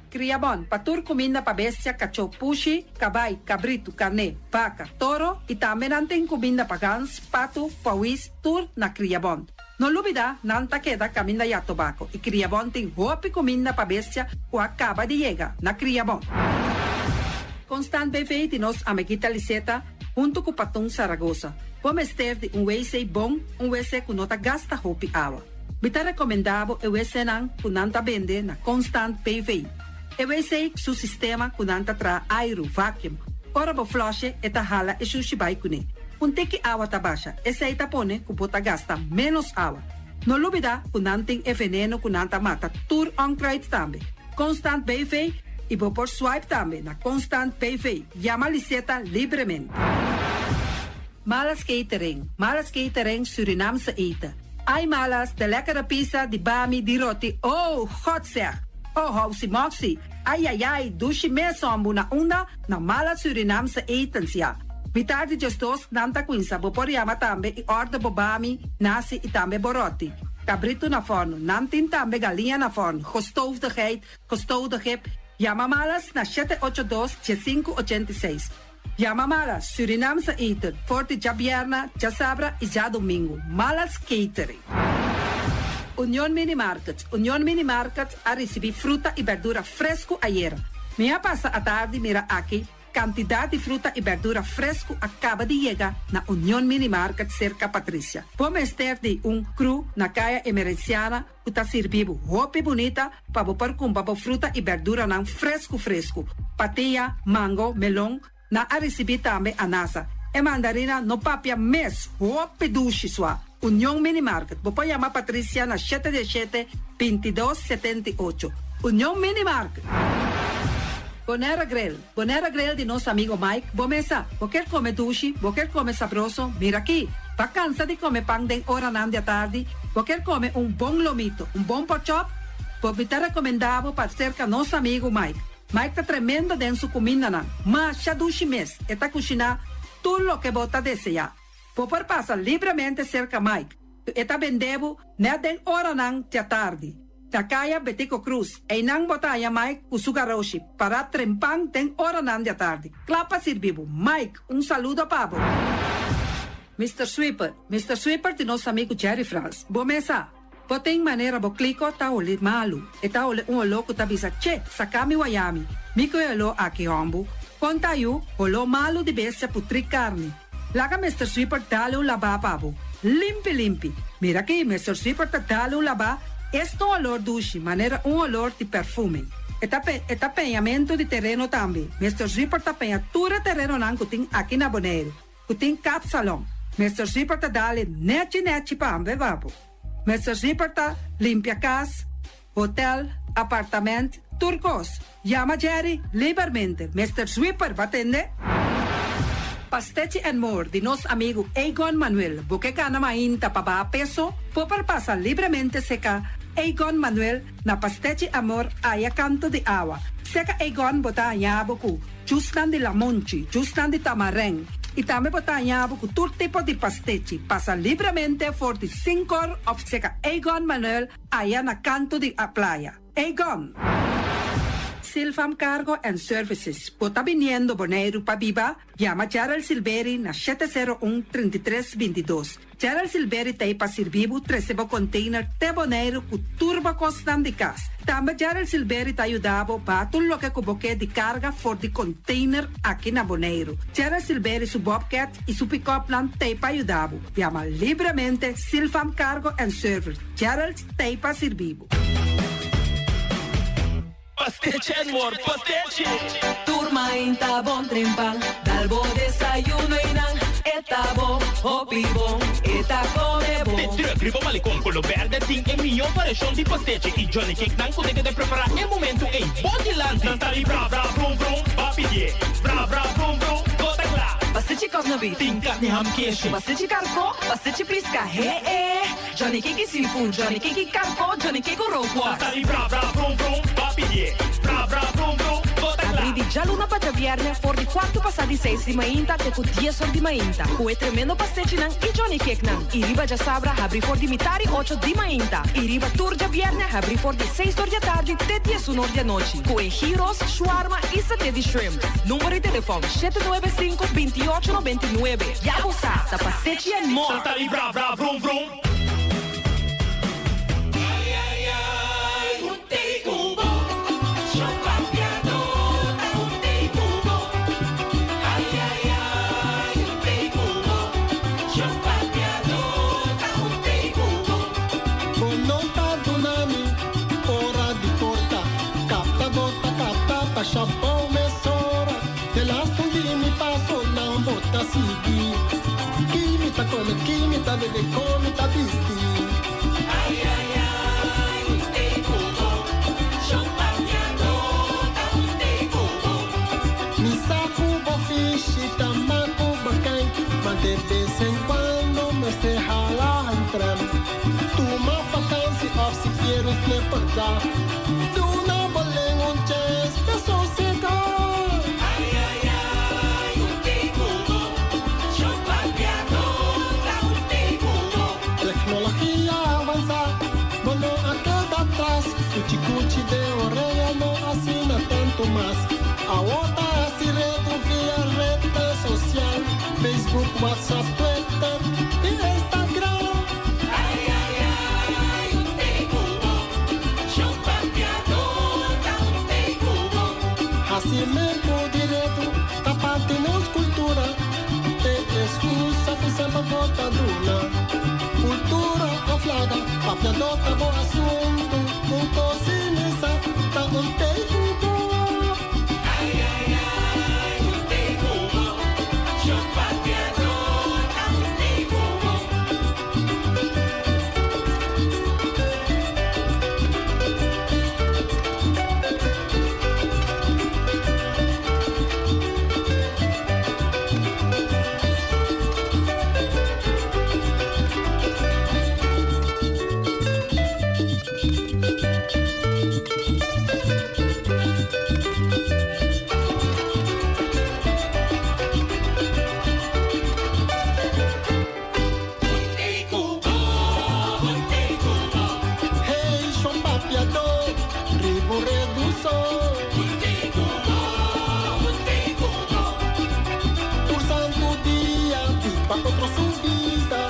Criabon, patur comida pa bestia, cacho, pushi, cabay, cabrito, carne, vaca, toro y también anten comida pa gans, pato, pawis, tur na Criabon. No lubida, nanta queda caminda ya tobacco. E criabon tem hopi comida pa bestia o acaba de llegar na criabon. Constant BV de nos amiguita Liseta, junto com o Patum Saragossa. Vamos ter de WC bom, WC que nota gasta hopi água. Bita recomendável o WC não que nanta vende na Constant BV. O WC su sistema que nanta tra aero, vacuum. Ora bo flush e ta hala e sushi bai kune. Tiki água ta baixa, esse aí ta pone que bota gasta menos água. No lubida, que nanting e veneno que nanta mata tur onkruid também. Constant BV e vou por swipe também na Constant BV. Llama Liseta livremente. Malas catering Surinamse eten. Ai malas, de lekkere pizza, di bami, di roti. Oh, god zeg. Oh, housie moxie. Ai, dushi me sombu na unda na mala Surinamse etens ja. Vitardi gestos nanta quinsa, bo poriama tambe i orde bobami, nasi i tambe boroti. Cabrito na forno, nantin tambe galinha na forno. Gestoofde gip. Llama malas na 782-586. Llama malas, Surinamse eten, forte ja bierna, ja sabra e ja domingo. Malas catering. Union Mini Market a receber fruta e verdura fresco ayer. Minha passa a tarde mira aqui, quantidade de fruta e verdura fresco acaba de chegar na Union Mini Market cerca Patrícia. Vamos ter de cru na caia emergenciana que está servindo roupa bonita para botar com fruta e verdura não fresco. Patia, mango, melão, na a receber também anasa. E mandarina no papia mes, roupa duche sua. Union Mini Market. Vou chamar Patrícia na 717-2278. Union Mini Market. Bonera Grill de nosso amigo Mike. Bomesa, vou quer comer duche, vou quer comer sabroso. Mira aqui, tá cansa de comer pão de hora na tarde. Vou quer comer bom lomito, bom pork chop. Vou me recomendável para cerca nosso amigo Mike. Mike tá tremendo dentro sua comida não. Mas já duche mes, e tá cozinhando tudo o que bota desejar. Popor passa livremente cerca Mike. Eta vendebo na den hora nang tia tarde. Takaya Betico Cruz. E nang botaya Mike usugaroshi para trempang den hora nang tia tarde. Clapa sirvivo. Mike, saludo pabo. Mr. Sweeper de nosso amigo Jerry France. Bomesa. Botem maneira bo clico ta ole malu. Eta ole louco ta bisa che sakami wayami. Miko elo aki ombu. Conta yu olo malu de bestia putri carne. Laga Mr. Sweeper dale laba pabo. Limpi. Mira aqui, Mr. Sweeper dale laba. Este olor duche, maneira olor de perfume. Eta penhamento de terreno também. Mr. Sweeper penha tura terreno nan kuting aqui na Bonaire. Kuting cat salon. Mr. Sweeper dale neti pambe vabo. Mr. Sweeper limpia casa, hotel, apartamento, turcos. Llama Jerry livremente. Mr. Sweeper batende. Pastechi and More de nosso amigo Egon Manuel. Porque cana mainta pa ba peso, popar passa livremente seca Egon Manuel na Pastechi Amor aya canto de agua. Seca Egon bota yaboku, justan de lamonchi, justan de tamareng. E também bota yaboku todo tipo de pastechi. Passa livremente for the 5 horas of seca Egon Manuel aya na canto de a playa. Egon. Silfam Cargo and Services. Bota viniendo Bonaire pa Biba, llama Gerald Silveri na 701-3322. Gerald Silveri tem pa servivo 13 container te Bonaire ku turbo constant de cas. Também Gerald Silveri te ajudava pa tudo lo que cuboque de carga for de container aqui na Bonaire. Gerald Silveri su Bobcat e su pick-up plan te pa ajudava. Llama livremente Silfam Cargo and Service. Gerald te pa servivo.
Pastechi and More, pastechi.
Turma inta bon trempal, dalbo desayuno inang, eta bon, hopi bon, eta come bon.
Te terugrivo malicom con lo verde ting e mio variação de pastechi. E Johnny Cake não consegue de preparar em momento em body land. Tantali bra vrum vrum, papidie, bra vrum vrum, gota lá.
Pastechi cosnobi,
Ting carne ham queijo.
pastechi carco, pastechi prisca, Johnny Cake seafood, Johnny Cake carco, Johnny Cake roquas.
Tantali bra vrum vrum, papidie, bra vrum vrum, gota lá.
Abri di già luna para viernes, for di quarto passati 6 di mainta, te cu 10 ore di mainta. Cu tremendo pastechi nan e Johnny Cake nan. I riba già sabra, abri for di mitari 8 di mainta. I riba turgia viernes, abri for di 6 ore di tardi, te 10 ore di noci. Cu gyros, shawarma e satè di shrimp. Numero di telefono 795-2899. Ya sa, ta pastechi and more.
Tantali bra vrum vrum.
bota sigi. Kimita come, kimita bebe, komita bisti.
Ay, ay, ay, un tegumo. Champagnano, un tegumo.
Misa cubo fishi, tamaco bacay. Ma de vez en cuando me se jala entrar. Tu ma vakantie of si quieres lepertar. Tu na bolen un chest, so secar.
Ay, ay, ay, un tegumo. Champagnano, un tegumo.
Tecnología avanza, bueno a queda atrás. Cuchi de orella no asina tanto más. Ahora así reto vía red social, Facebook, WhatsApp, Twitter y Instagram.
Ay, ay, ay, un tegumo. Champagnano, un tegumo.
Así mesmo direto, tapatemos cultura. Te excusa que sempre bota duna. Cultura o flaga, papiadota bo assunto. Punto sinisa, tá um tegumo.
Ay, ay, ay, un tegumo. Champagnano, un tegumo.
Hey, son papiador, ribo reduzo. Por santo dia, pipa outro subida.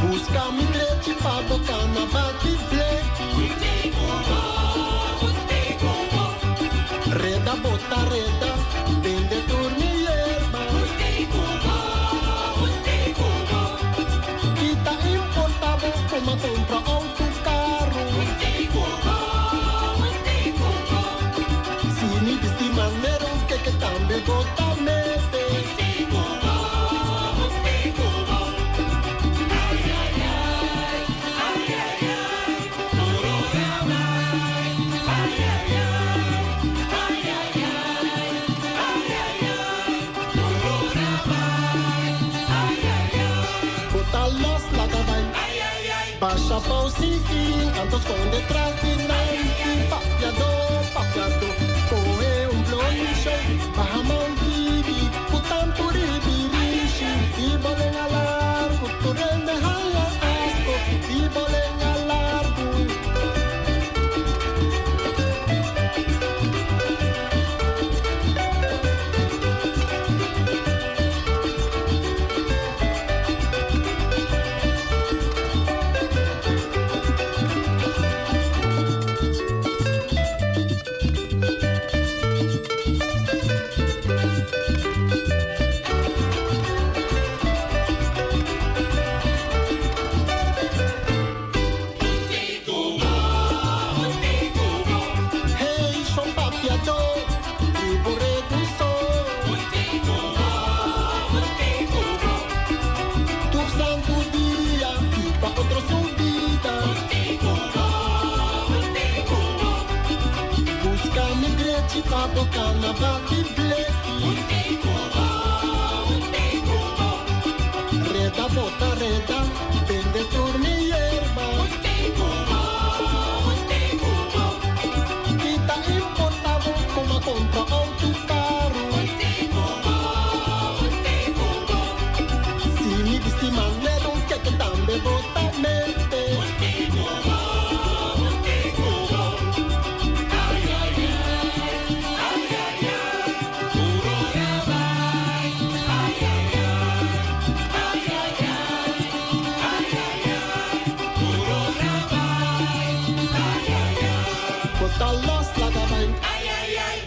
Busca mi trete pa botar na bate black. Reda, bota reda, vende turmi erva. Kita importado como compra autocarro. Sini disti manero que también bota mete. Bota los la cabay. Pasa por sin fin, antes con detrás de Nike. Papiado, coge un bloncho. Baja TV, putan puribirishi. Y bolen a largo, tu rende jala asco. Y bolen a largo. Hey, son papiado, ribo reduzo. Tu santo dia, pipa outro subida. Busca mi grete pa botar na bate black. Reda, bota reda, vende turmi erva. Kita importado como compra autocarro. Sini disti manero que también bota mete. Bota los la cabay.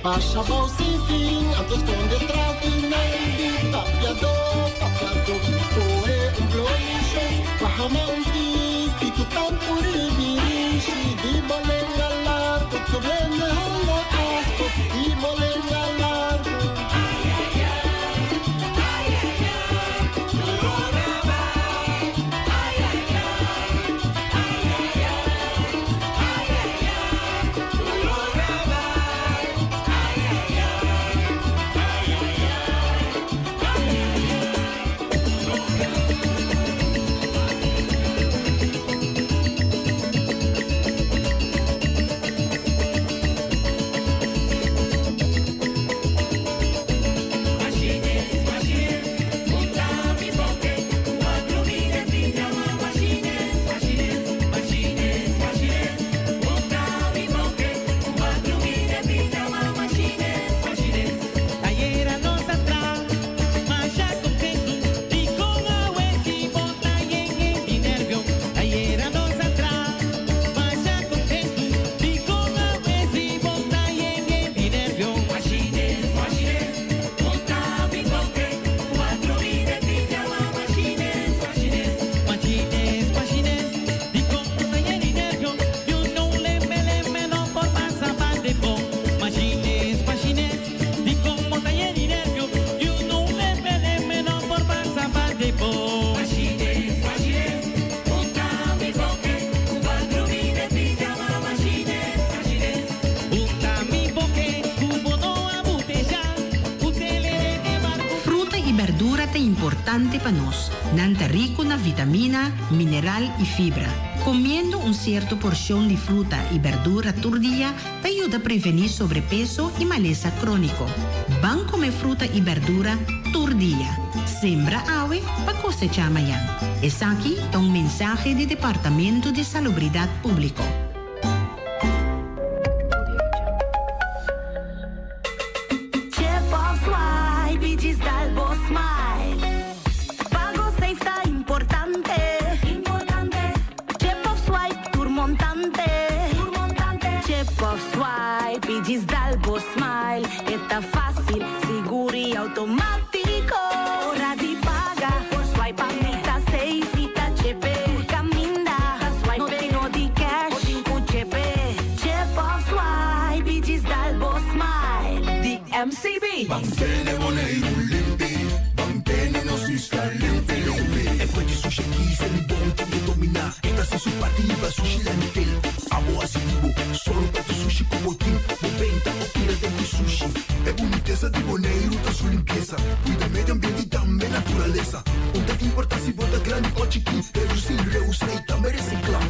Pasa por sin fin, antes con detrás de Nike. Papiado, coge un bloncho. Baja TV, tu tan puribirishi. Di bolen a largo, tu rende jala asco. Di bolen a
verdura é importante para nós. Nanta rico na vitamina, mineral e fibra. Comendo certa porção de fruta e verdura por dia ajuda a prevenir sobrepeso e maleza crônico. Vamos comer fruta e verdura por dia. Sembra awe para cosechar amanhã. Esse aqui é mensagem do Departamento de Salubridade Pública.
MCB.
Bambene Boneiro limpi, bambene no sista limpi. E poi di sushi chi se li bonti di dominar. Esta se supativa sushi lentil. Amo asivo, solo per sushi como team. Moventa o tira dentro sushi. É boniteza de Boneiro da sua limpeza. Cuida meio ambiente e também natureza. Onde que importa se bota grande ou chiqui. Reduzir, reusar também reciclar.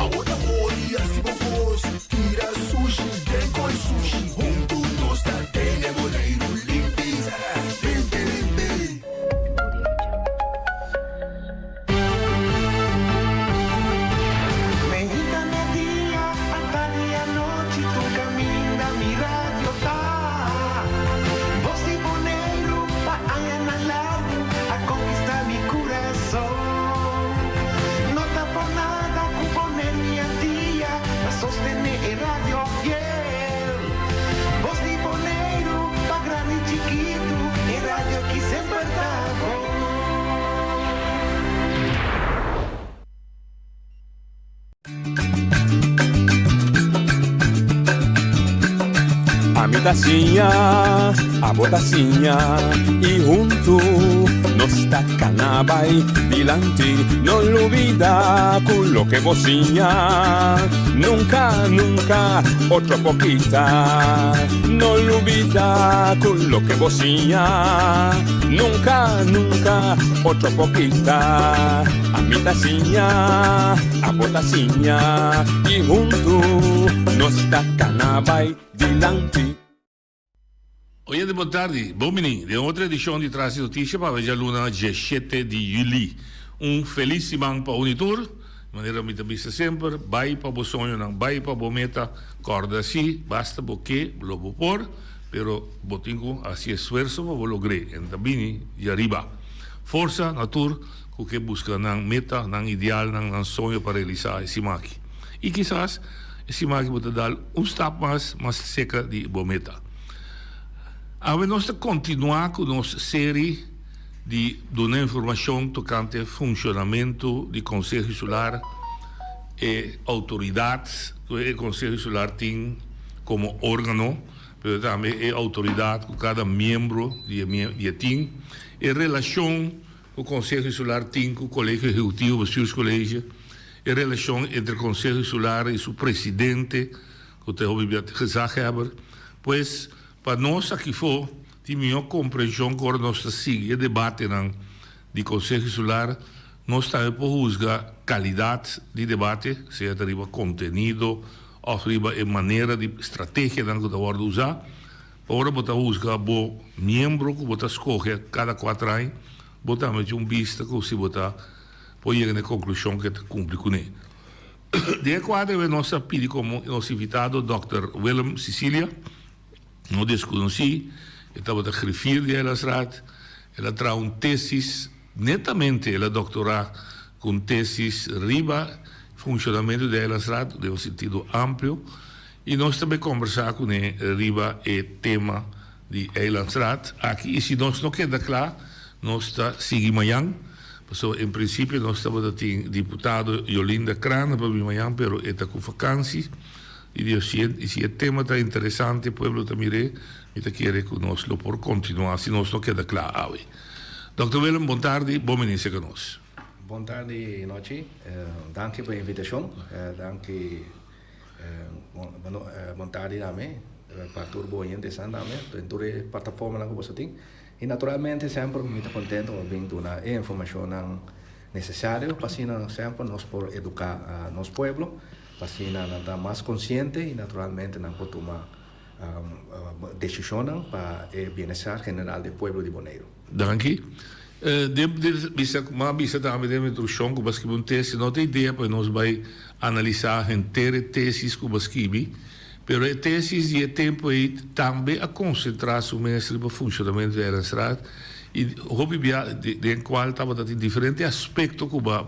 Agora olha se vos tira sushi, dengo e sushi. Junto nós da Tene Boneiro limpi, limpi, limpi.
Mexicana dia, tarde a noite, tu caminha mi radio tá. Voz de Boneiro, pa allá na lado, a conquistar mi coração. Não tá por nada com Boneiro minha dia, a sostener el radio fiel. Voz de Boneiro, pa grande e chiquito, el radio que sempre tá bom.
A mi tacinha, a botacinha e junto nos tacanabay dilante, no olvida con lo que vocinha. Nunca, nunca, otra poquita, no olvida con lo que vocinha. Nunca, nunca, otra poquita. A mi tacinha, a botacinha e junto nos tacanabay dilante.
Hoje de boa tarde, bom menino. De outra edição de Traz Notícia para hoje a luna 17 de julho. Feliz semana para Unitur. De maneira muito bem sempre. Vai para o sonho, não vai para a meta. Corda assim, basta porque lo vou por, pero botinho assim esforço para lograr. Então bem, e arriba. Força, natur, que busca na meta, na ideal, na sonho para realizar esse maqui. E quizás esse maqui pode dar step mais seca de boa meta. Nós continuar com nossa série de donar informação tocante ao funcionamento do Conselho Insular e autoridades que o Conselho Insular tem como órgão, mas também é autoridade com cada membro de tem, em relação que o Conselho Insular tem com o Colégio Executivo, os seus colégios, em relação entre o Conselho Insular e seu presidente, que o Teho Biblioteca Heber, pois para nós aqui for, de melhor compreensão que nós seguimos o debate do Conselho Insular, nós também podemos juzgar qualidade de debate, seja arriba conteúdo, ou arriba a maneira de estratégia que nós vamos usar. Agora, vamos juzgar o membro que vamos escolher cada 4 anos, vamos ter vista que você vai pôr na conclusão que cumpre com ele. De quadro, nós pedimos como nosso invitado, Dr. Willem Cecilia. Não desconheci, estava a referir de ela, ela traz tesis, netamente ela doutorado com tesis riba, funcionamento dela, de um sentido amplo, e nós também conversar com ela, riba é tema de Eilandsraad. Aqui, e se nós não queda claro, nós está seguindo amanhã, em princípio nós estamos com deputado Yolinda Crana para amanhã, mas está com vacância. E se o tema está interessante, o povo também quer conosco por continuar, se nós não queda claro. Dr. Willem, boa tarde, bom início conosco.
Boa tarde, noite. Danke pela invitação. Danke, boa tarde também. para turbo interessante também, dentro da plataforma que você tem. E naturalmente sempre muito contente com vindo na informação necessária para assim sempre nós por educar a nosso povo, para assim estar mais consciente e naturalmente não pode tomar decisões para o bem-estar general do povo de Bonaire.
Danke. Bisa também de introdução que basicamente um tese, não tem ideia para nós vai analisar a inteira tese que basicamente, pero a tese e tempo aí também a concentrar-se mestre para o funcionamento da estrada e hobby de qual estava em diferentes aspectos que vai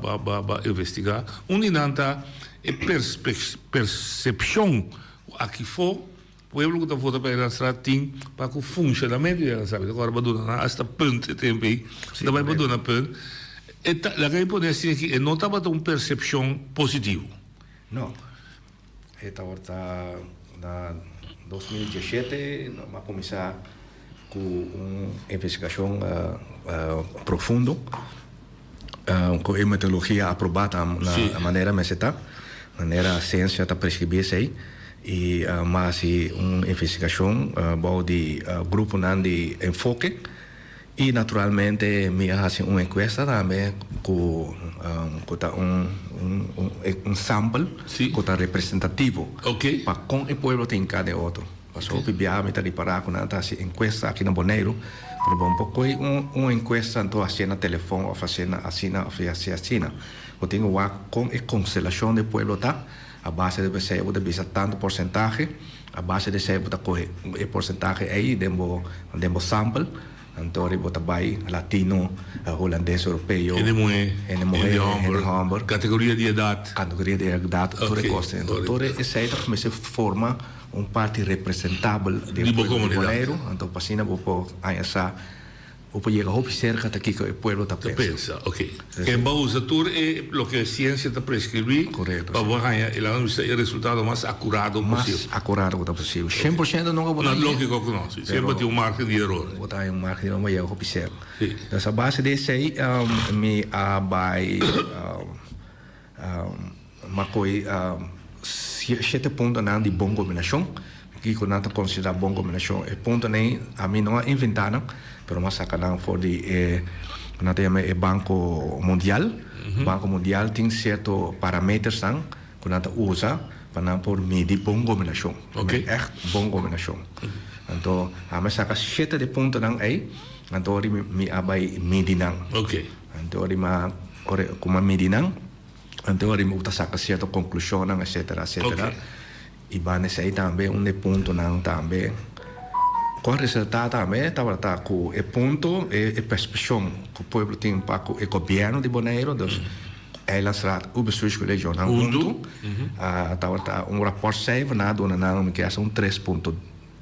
investigar. Inanta é percepção aqui for o povo que está fora para a estrada tem para o funcionamento da estrada. Agora vai dar hasta ponto tempo aí, também vai dar ponto. E lá que pode dizer que não estava uma percepção positiva.
Não. Estava na 2017 vamos começar com uma investigação profunda com a metodologia aprovada na maneira meseta, maneira a ciência está prescrevendo isso aí e mais uma investigação de grupo de enfoque e naturalmente me faz uma encuesta também com um sample que está representativo para com o povo tem cada outro. Passou o PBA me está reparar com essa encuesta aqui na Bonaire, por um pouco uma encuesta então assim na telefone ou fazendo assim eu tenho com a constelação do povo tá a base de você pode ver tanto porcentagem a base de você pode correr o porcentagem aí demo sample então ele bota vai latino holandês europeu
de mulher
Hamburg
categoria de idade
tudo é costa então tudo essa aí começa a formar parte representável do Bonaire então passina vou essa o poder cerca daqui que o povo está
pensa. Ok. Quem vai usar tudo é o que a ciência está prescrevendo para ganhar o resultado mais acurado possível.
Mais acurado possível. 100% não
é lógico que não. Sempre tem margem de erro.
Botar um margem de erro, mas eu observo. Essa base desse aí me vai macoi 7 pontos de boa combinação. Que quando nós consideramos boa combinação, é ponto nem a mim não é inventado. Pero mas sacanagem for de nós temos o Banco Mundial. O Banco Mundial tem certos parâmetros que nós usa para por medir boa combinação. É boa combinação. Então, a mim saca 7 de pontos aí, então ele me abai medir então ele como medir então ele me saca certa conclusão, etc. E vai nesse também ponto também. Com o resultado também estava com o ponto e percepção que o povo tem para o governo de Bonaire, então ela será o besluit regional junto, estava rapport cijfer na dona não que é 3 ponto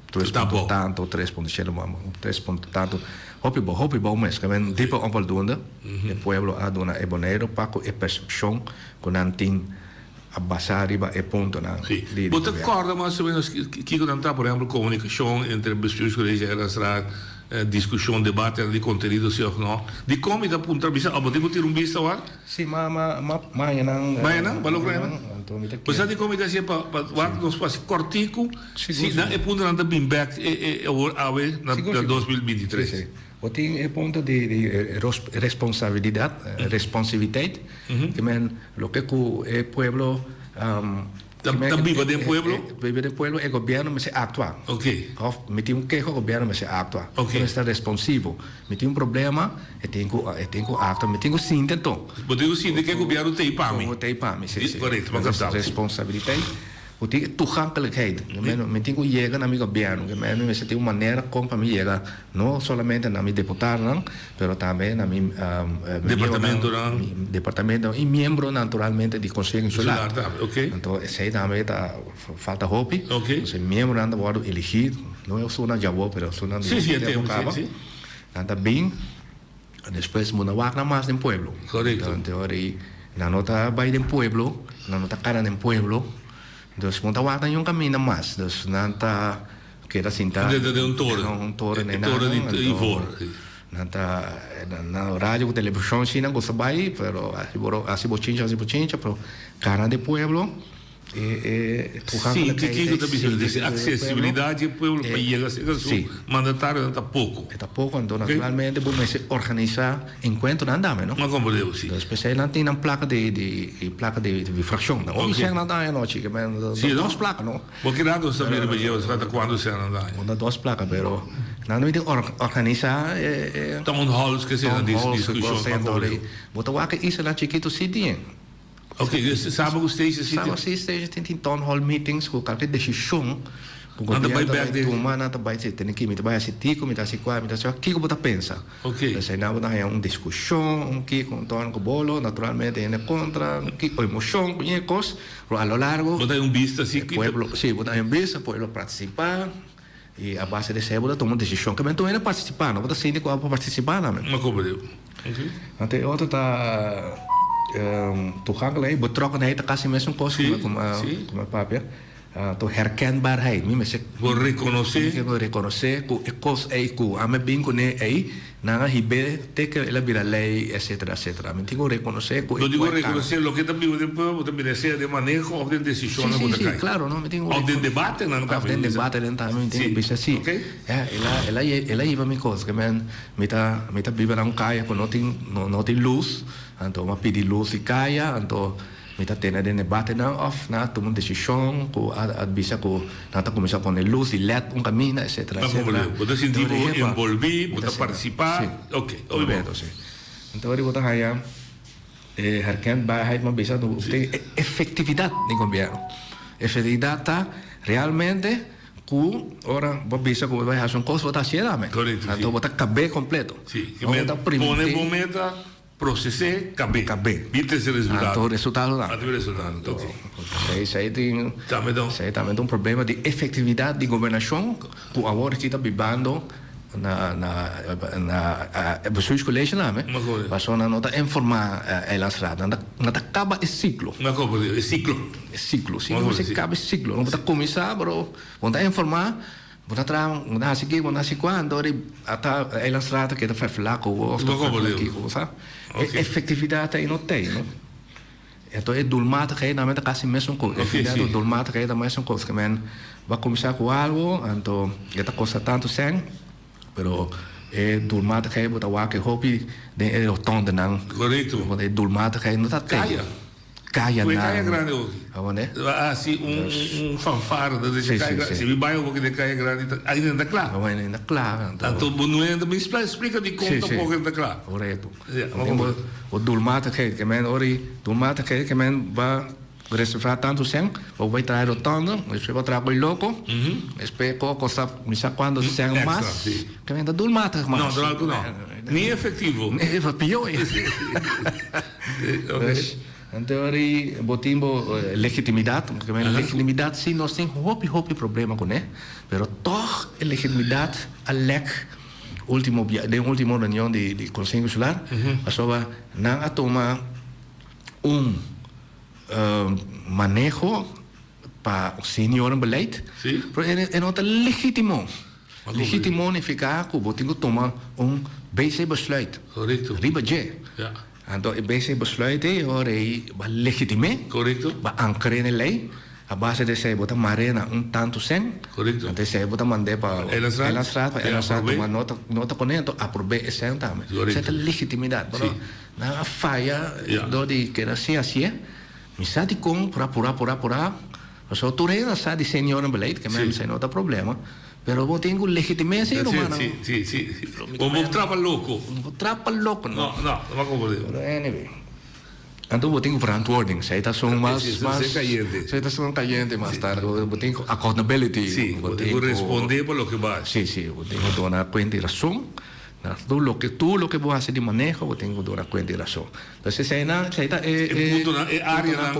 tanto 3 ponto tanto hopi bom mas que vem tipo voldoende o povo a dona e Bonaire para a percepção que não tem a base riba e ponto na
Você acorda mais ou menos que não está, por exemplo, comunicação entre bestuurs geregeerd discussão, debate de conteúdo, sim ou não? De como da ponta de vista, ou pode ter vista lá?
Sim, mas
não, valeu para ela. Você de como dizer para nós fazer cortico, se não é ponto não bem back na 2023.
Tem ponto de responsabilidade, que men lo que o pueblo
vive do
pueblo e governo mas atua. Me tem queixa o governo mas atua. Não está responsivo. Me tem problema e tenho atua. Me tenho sinto.
Podemos sim que o governo tem para mim.
Sim.
Correto,
responsabilidade. O tem toegankelijkheid. Men tem que chegar na meu governo. Men me tem uma maneira como para mim chegar, não somente na meu deputado, mas também na meu departamento e membro naturalmente de conselho insular. Então, esse aí também falta roupa. Os membros não vão eleger, não é só na Jabo, mas só na
Sim.
Então, bem, depois muda o mais do pueblo.
Correto.
Então, na nota vai do pueblo, na nota cara do pueblo. Dus moet er wachten een caminho mais. Dus nanta que era assim tá.
De um touro,
né?
Touro de ivor.
Nanta na rádio com televisão sim não gosta bem, pero assim bochincha, pero cara de pueblo
Sim, que também diz acessibilidade para o país,
Sim.
mandatário está pouco.
Está pouco, então naturalmente vamos organizar encontro na andame, não?
Mas como Deus, sim.
Então, especialmente tem uma placa de difração, não? Ou seja, nada é noite, que é duas placas, não?
Porque nada sabe de Brasil, até quando se anda.
Uma duas placas, pero nada me organizar
town halls que se na discussão.
Bota o que isso lá chiquito city.
Ok, sabe o stage city.
Sabe o stage tem town hall meetings com qualquer decisão.
Anda vai back de
uma nada vai ser tem que me vai assistir, me dá se qual, me dá só que você pensa.
Ok.
Você não vai ter uma discussão, que com tono com bolo, naturalmente é contra, que com emoção, com coisas, a lo largo.
Botar vista assim que
pueblo, sim, botar vista, pueblo participar. E a base de isso, você toma uma decisão que não é participar, não você sente qual para participar, não.
Mas como deu? Ok.
Até outro tá toegankelijk, betrokkenheid, dat kan mesmo coisa como a papel. To herkenbaarheid,
vou reconhecer
que é coisa aí que a me bem com aí, na hibe te que ela vira lei, etc. Me digo reconhecer que
não digo reconhecer o que também o também ser de manejo ou de decisão na
boca cai. Claro, não me digo
ou de debate não
tá. De debate não tá, me digo bisa assim. Ela iba me coisa que me tá viver um caia com não tem luz, então me pedir luz e caia, então Mita tena de debate na off na tomar decisão com a bisa com nata começar com luz e LED caminho etc.
Você sentir envolver, você participar, ok.
Então ele botar aí herkenbaarheid, mas bisa tem efetividade do governo. Efetividade tá realmente que ora bisa que vai fazer um coisa botar cheia, então botar cabe completo.
Sim. Pone bometa processar, cabe. Vite esse resultado.
O resultado não.
O resultado, ok.
Isso aí também tem um problema de efetividade de governação que agora está vivendo na bestuurscollege namen. Mas não nota informar ela estrada, não acaba esse ciclo.
Mas como é
ciclo? Sim, você acaba esse ciclo. Não está começar, bro. Não informar. Bota tra, na sigi, na si quando até ela strada que está flaco ou está efetividade não tem, não? Então é doelmatigheid, na mente quase mesmo coisa. Efetividade doelmatigheid, na mesmo coisa que men vai começar com algo, então está custa tanto sem, pero é doelmatigheid bota o que hobby de o tom de não.
Correto.
É doelmatigheid não está tem. Caia
na. Caia grande hoje. Assim fanfare da caia grande. Se me vai o que de caia grande ainda está claro.
Ainda claro.
Então não ainda me explica de conta um pouco ainda claro.
Correto. O doelmatigheid que men doelmatigheid que men vai reservar tanto sem, ou vai trazer o tono, depois vai trazer o louco, depois costa misa quando sem mais, que men doelmatig mais.
Não. Nem efetivo.
É pior. Então, botimos legitimidade, porque a legitimidade sim, nós temos hopi problema com ele, mas toch a legitimidade, a LEC, de última reunião de Conselho Consular, passou a tomar manejo para o senhor beleid, mas é não legítimo. Legítimo significa que botimos tomar BC besluit.
Correto.
Riba J. Então, BC besluit é legítimo.
Correto.
Ba ancre na lei. A base de se botar marena tanto sem.
Correto.
Então, se botar mandar para ela tomar nota com ele, aprove esse também. Isso é legitimidade. Na falha do de que era assim, me sabe com por só tu reina sabe senhor beleid que mesmo sem nota problema. Pero eu tenho legitimência humana.
Sim. Como trapa louco.
Não.
Não como dizer.
Anyway. Então eu tenho verantwoording. Você está só caliente mais tarde. Eu tenho accountability.
Sim, eu tenho responder por lo que vai.
Sim, eu tenho que dar conta e razão. Tudo o que vou fazer de manejo, eu tenho que dar conta e razão. Então, se você não, você está
área
a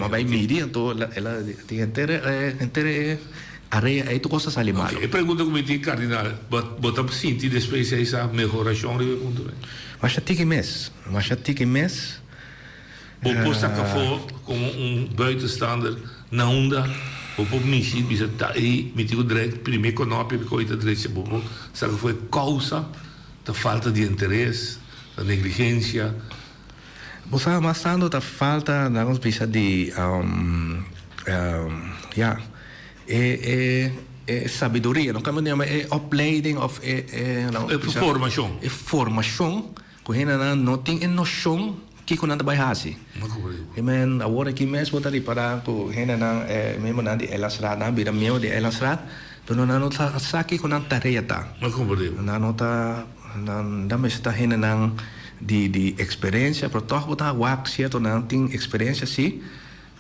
vai medir, então ela tem inteira areia aí tu costa sair mal.
Eu pergunto como tem cardinal, botar sentir depois essa melhoração de ponto.
Mas já tem mês.
O posto café como buitenstaander na onda, o povo me diz que está aí, me digo direto, primeiro que não porque coisa direito, bobo, sabe que foi causa da falta de interesse, da negligência.
Você mas tanto tá falta na nos precisa de sabedoria, não como nem é opleiding of
formação.
É formação, correndo não tem noção que quando vai fazer. Men agora que mês vou ali para com rena na mesmo na de elasrat na bira mesmo de elasrat, então não tá saque com na tarefa. Não tá não me está rena na de experiência, pero toch botar wak certo não tem experiência sim,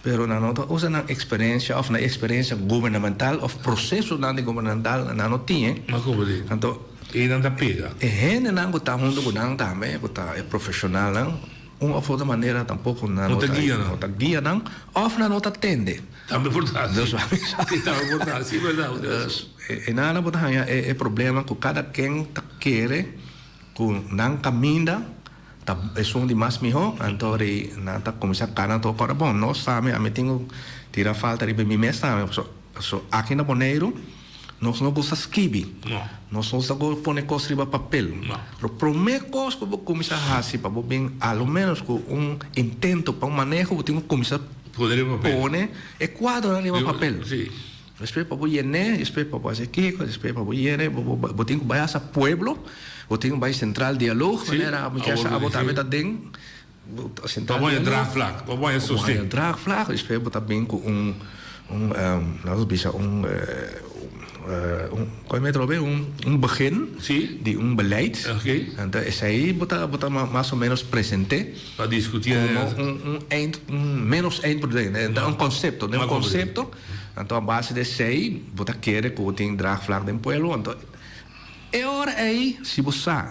pero não tá usa na experiência of na experiência governamental of processo na de governamental não tinha. Então
e não tá pega.
E rena não botar mundo com também, botar é profissional não. Uma ou outra maneira tampouco não está guia não, of não está tende.
Também verdade. Também verdade, sim verdade.
E nada botar é problema que cada quem quer que não caminha tá é som de mais melhor, então não tá começar a to para bom, nós sabe, a mim tenho tira falta de mim mesmo, so aqui na Bonaire nós não gostamos escrever. Nós não gostamos pôr coisas em papel. Mas a primeira coisa que vou começar a fazer, para bem, ao menos com intento para manejo, eu tenho que começar a pôr é quadro em papel. Espero para você, espero para você aqui, espero para você, eu tenho que ir a pueblo, eu tenho que ir central diálogo, maneira a botar meta dentro.
Para você drag flag, para você sustentar.
Drag flag, espero botar bem com como trove begin de beleid. Então esse aí bota mais ou menos presente
para discutir
menos então conceito, né? Conceito. Então a base desse aí bota querer que tem drag flag do pueblo. Então é hora aí se você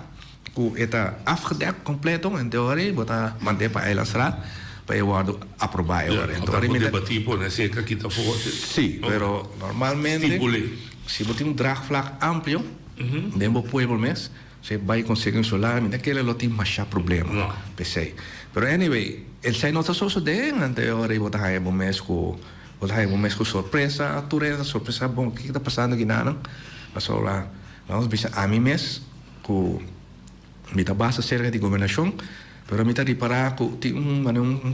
que está afgedekt completo, então hora bota manter para ela será para eu aprovar agora.
Então debatir por nesse que está por.
Sim, pero normalmente se você tem drag flag amplo, dentro do pueblo mesmo, você vai conseguir isolar, mas naquele não tem mais problema. Pensei. Pero anyway, ele sai nota só dentro, então hora eu botar aí um mês com surpresa, surpresa bom, o que está passando aqui não? Mas agora vamos ver a mim mesmo com minha base cerca de governação. Pero a mim está reparar que tem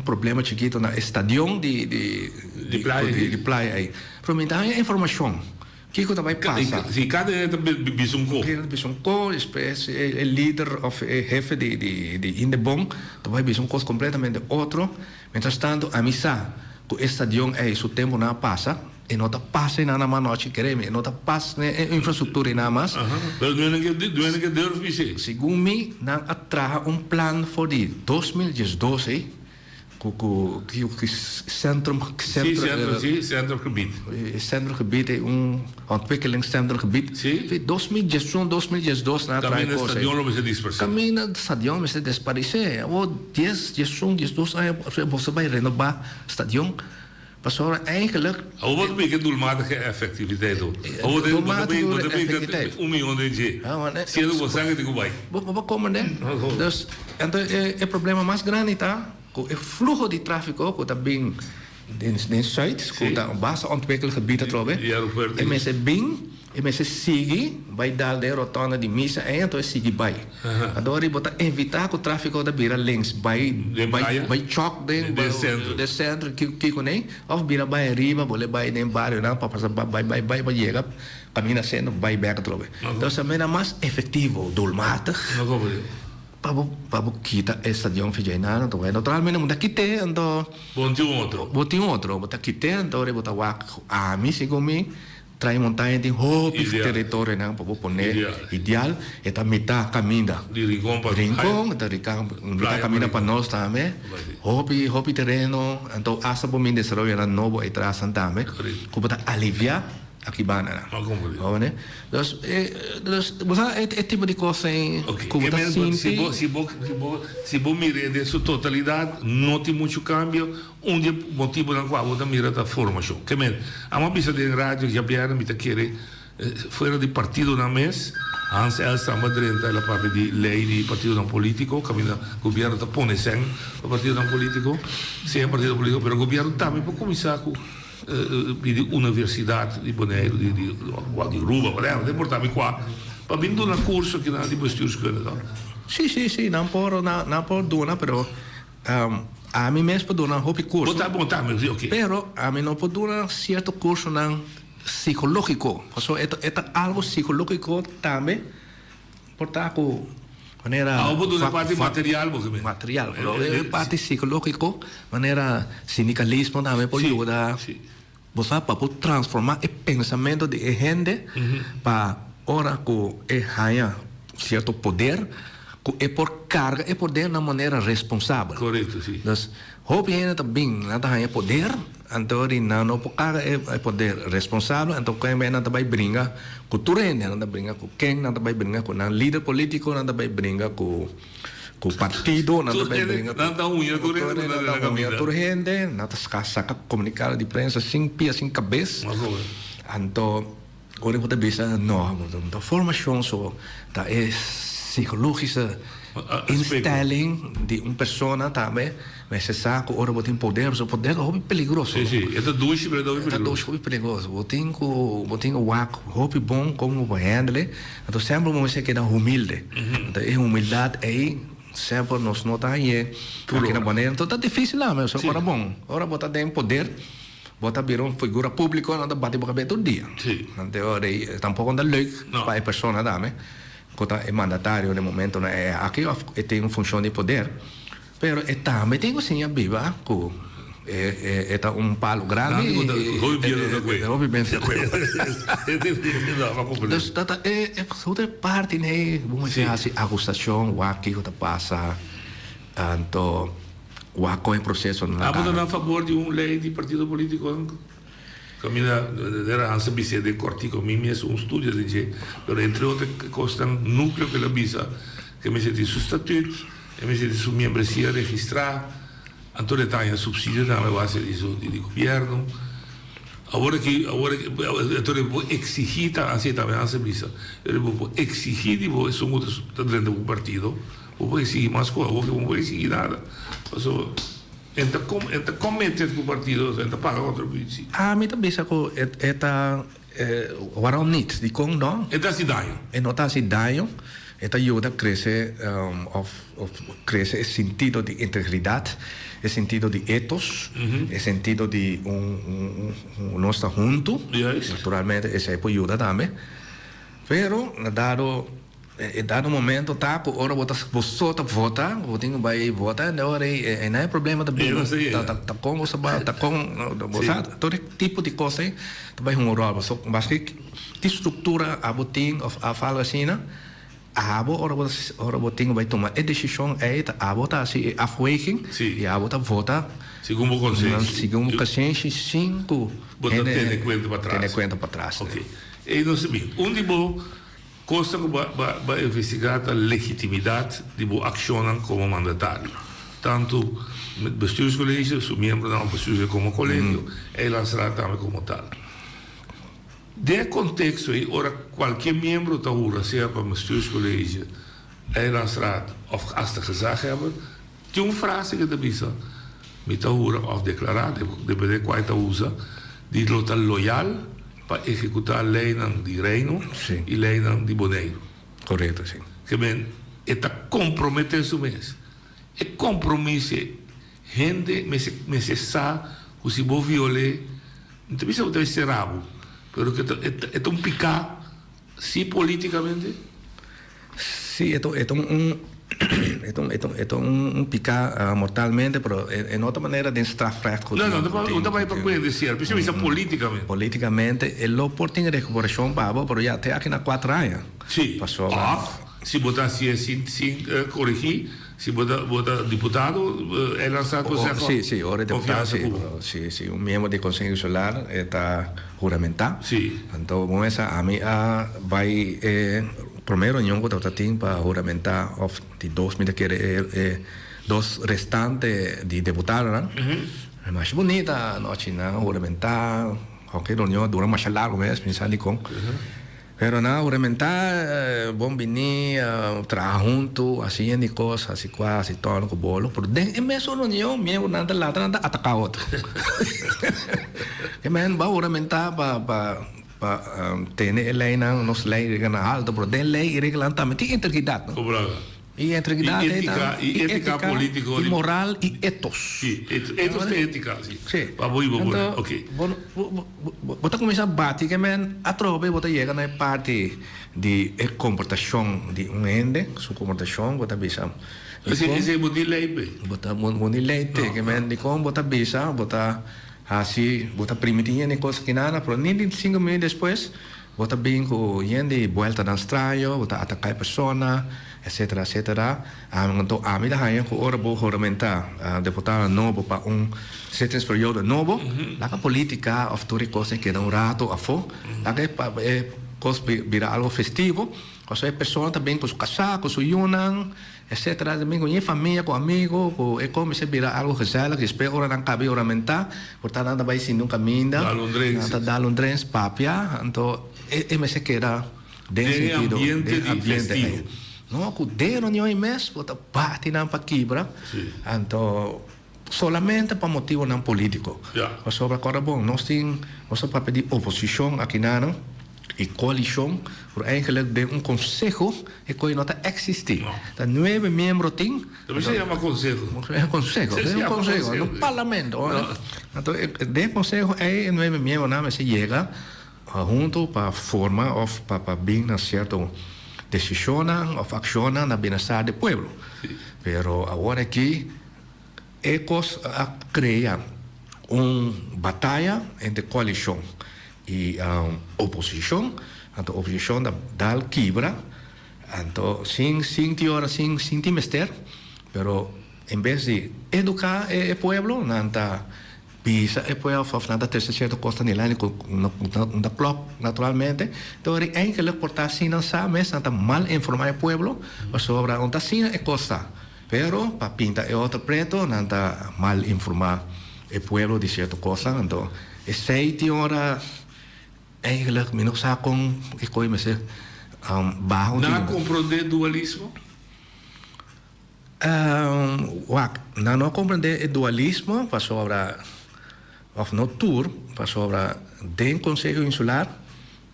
problema chiquito na estadio de praia aí. Pero me dá informação. Que coisa vai passar?
Se cada bisonco,
o líder ou jefe de Indebon, vai ver um coisa completamente outro. Mientras tanto, a missa que o estadio é o tempo não passa. E não está passando nada mais noite, queremos. Não está passando infraestrutura nada mais.
Mas não é que deve ser.
Segundo mim, não atrai plano para 2012 que centrogebied é ontwikkelingscentrogebied. 2012 na atrai coisa. Caminho do estadião vai se desaparecer. O 10, 12 você vai renovar o estadião. Pastor, eigenlijk.
Wat ben ik doelmatige effectiviteit doen? Doelmatige effectiviteit. 1 miljoen de G. Zie je wat zeggen die bij?
Wat komen dan? Dus, en het probleem mais grande tá? O fluxo de tráfego que também em Zuid, que tá base ontwikkeld gebied trove. E mensen bem, e mensen sigue, vai dar de rotunda de missa, e então sigue vai. Agora bota evitar que o tráfego da beira links vai choque de centro que coném, ou beira vai riba, bole vai nem barrio não, para passar vai chegar, caminha sendo vai back trove. Então também é mais efetivo, dolmata. Para quitar esse estadião fijenano, então naturalmente não quitar, então botar outro, botar quitar, então botar a mim segundo mim trai montanha de hope território não para pôr ideal é a metade caminha
de rincón
metade caminha para nós também hope terreno então essa para mim desenvolver novo e traz também que botar aliviar aqui banana. Né? Então, você é tipo de coisa
como está se você mirar de sua totalidade, não tem muito cambio, motivo na qual você mira da formação. Que men, há uma pista de rádio que a Biara me quer fora de partido na mês, antes ela estava dentro da parte de lei de partido não político, que o governo está pondo sem o partido não político, sem partido político, mas o governo também para começar com de universidade de Bonaire, de Ruba, de portar-me qua, para vir de um curso que na de bestuurskunde dan.
Sim, não por dona, pero a mim mesmo pode dar um curso.
Botar, mas ok.
Pero a mim não pode dar certo curso não psicológico. É algo psicológico também. Portanto, maneira
parte material,
material, parte psicológico, maneira sindicalismo também pode ajudar. Você pode transformar o pensamento de gente para ora que ganha certo poder, que é por carga, é poder de maneira responsável.
Correto, sim.
Então, hope ainda também não ganha poder, então não por carga é poder responsável, então quem não vai brincar com o turene, não vai brincar com quem, não vai brincar com o líder político, não vai brincar com o partido, não vai brincar com o turene, não vai sacar comunicar de imprensa sem pia, sem cabeça. Então, agora você pensa, não, a formação só é psicológica instelling de uma pessoa também, mas você sabe que agora você tem poder, o poder é perigoso.
Sim, é duche,
é perigoso. Você tem que é bom como você handle, então sempre você queda humilde. Então, a humildade aí sempre nos nota aí, aqui na maneira, então está difícil lá, mas agora bom, agora você tem poder. Bota vir uma figura pública não bate para cabeça todo dia. Então, tampouco é leuk para a pessoa também. Que é mandatário no momento, né? Aqui tem uma função de poder, mas também tem assim a viva, que é um palo grande. Obviamente. É outra parte, né? Vamos dizer assim, acusação, o que passa, então. O é processo não
a favor de uma lei de partido político caminha era antes de cortico mim é um estudo de que entre outras coisas núcleo que la visa que me senti su estatuto e me senti su membresia registrada então tem subsídio na base de governo agora que então exigir assim também antes visa exigir de você são outros dentro do partido ou exigir mais coisa ou não exigir nada. Also, entra comete com o partido, entra paga contribuição.
Me também saco waarom niet? Die kon dan.
En dat is daio.
En dat is daio. Eta ajuda a crescer crescer esse sentido de integridade, esse sentido de ethos, esse sentido de nós estar junto. Naturalmente, esse ajuda também. Pero em dado momento tá ora você vota você vai votar na hora não é problema também tá com você tá com você todo tipo de coisa também rol mas que estrutura a botin a fala assim né a ora você vai tomar a decisão é a votar assim afweging e a vota
segundo o consenso
segundo o consenso 5
tem
conta para trás
ok e não sei onde bom costa vai investigar a legitimidade de boa ação como mandatário. Tanto no bestuurscollege, o membro da bestuurscollege como colégio, e lançará também como tal. De contexto aí, ora qualquer membro da URA, seja para o bestuurscollege, e lançará, ou hasta gezegd hebben, tem uma frase que devisa, met da URA, of declarar, depende de qual está usa, de lota loyal, para executar a lei de reino e lei de boneiro.
Correto, sim.
Que bem, está comprometendo mesmo. É compromisso, gente, me se sabe, que se vou violar, não precisa ser rabo, mas é um picar, sim, politicamente.
Sim, é um picar mortalmente, mas é outra maneira de strafrecht.
Não vai para dizer, precisa politicamente.
Politicamente, é o oportunidade de recuperação, mas já até aqui na 4 anos.
Sim, se botar sem corrigir, se botar deputado, é lançado
sim, ora deputado, sim, um membro do Conselho Solar está juramentado.
Sim.
Então, com essa, a mim vai primeiro reunião que eu tenho para juramentar de 2000 que é dos restantes de deputados, né? É mais bonita, noite, né? Juramentar, qualquer reunião dura mais largo mesmo, pensando com. Pero não, juramentar, bom venir, trabalhar junto, assim de coisas, assim quase, todo com bolo, por dentro, é mesmo reunião, mesmo nada lá, nada atacar outro. É mesmo, vai juramentar para ter lei não, nos lei na alta, pero den lei regulamento também tem integridade. E integridade
e ética político
e moral e ethos.
Sì, ethos e ética, sì.
Sì.
Ok.
Bota começa a bater que men a tropa bota chega na parte de comportação de ende, sua comportação bota bisa.
Esse é o de lei,
bota de leite que men de como bota bisa, bota assim, bota primitinha ne coisa que nada, pero nem 5 minutos depois bota bem com ende volta na estraio, bota atacar persona, etc. Então, a minha rainha com ora boa regulamentar deputada novo para certo período novo, lá a política of tudo coisa que dá rato a fo, lá é coisa vira algo festivo, coisa é pessoa também com seu casaco, com seu yunang, etc. Também com a família, com amigo, com como se vira algo gezellig, que espera ora não cabe oramentar, portanto nada vai ser nunca minda, nada Londres papia, então é me se queda desse sentido,
ambiente festivo.
Não, com dedo nenhum mês, bota bate na quebra, então solamente para motivo não político. Mas sobre agora bom, nós temos para pedir oposição aqui não e coalição, por eigenlijk de conselho e que não existe. Então 9 membros tem.
Também se chama conselho.
É conselho, é conselho, no parlamento. Então de conselho é 9 membros não se chega junto para formar ou para bem na certo decisões ou ações na bem-estar do povo. Pero agora aqui é criar uma batalha entre coalição e oposição. Então, a oposição dá quebra. Então, sem teoria, sem timester, pero em vez de educar o povo, não está pisa e poi nada terceira certa costa nela na club naturalmente então é eigenlijk portar sina sa mas nada mal informar o povo sobre onde sina é costa pero para pinta é outro preto nada mal informar o povo de certa costa então é 6 horas eigenlijk menos sa com e coi me se bajo
não compreender dualismo
não compreender o dualismo para sobre of no tour para sobre den Conselho Insular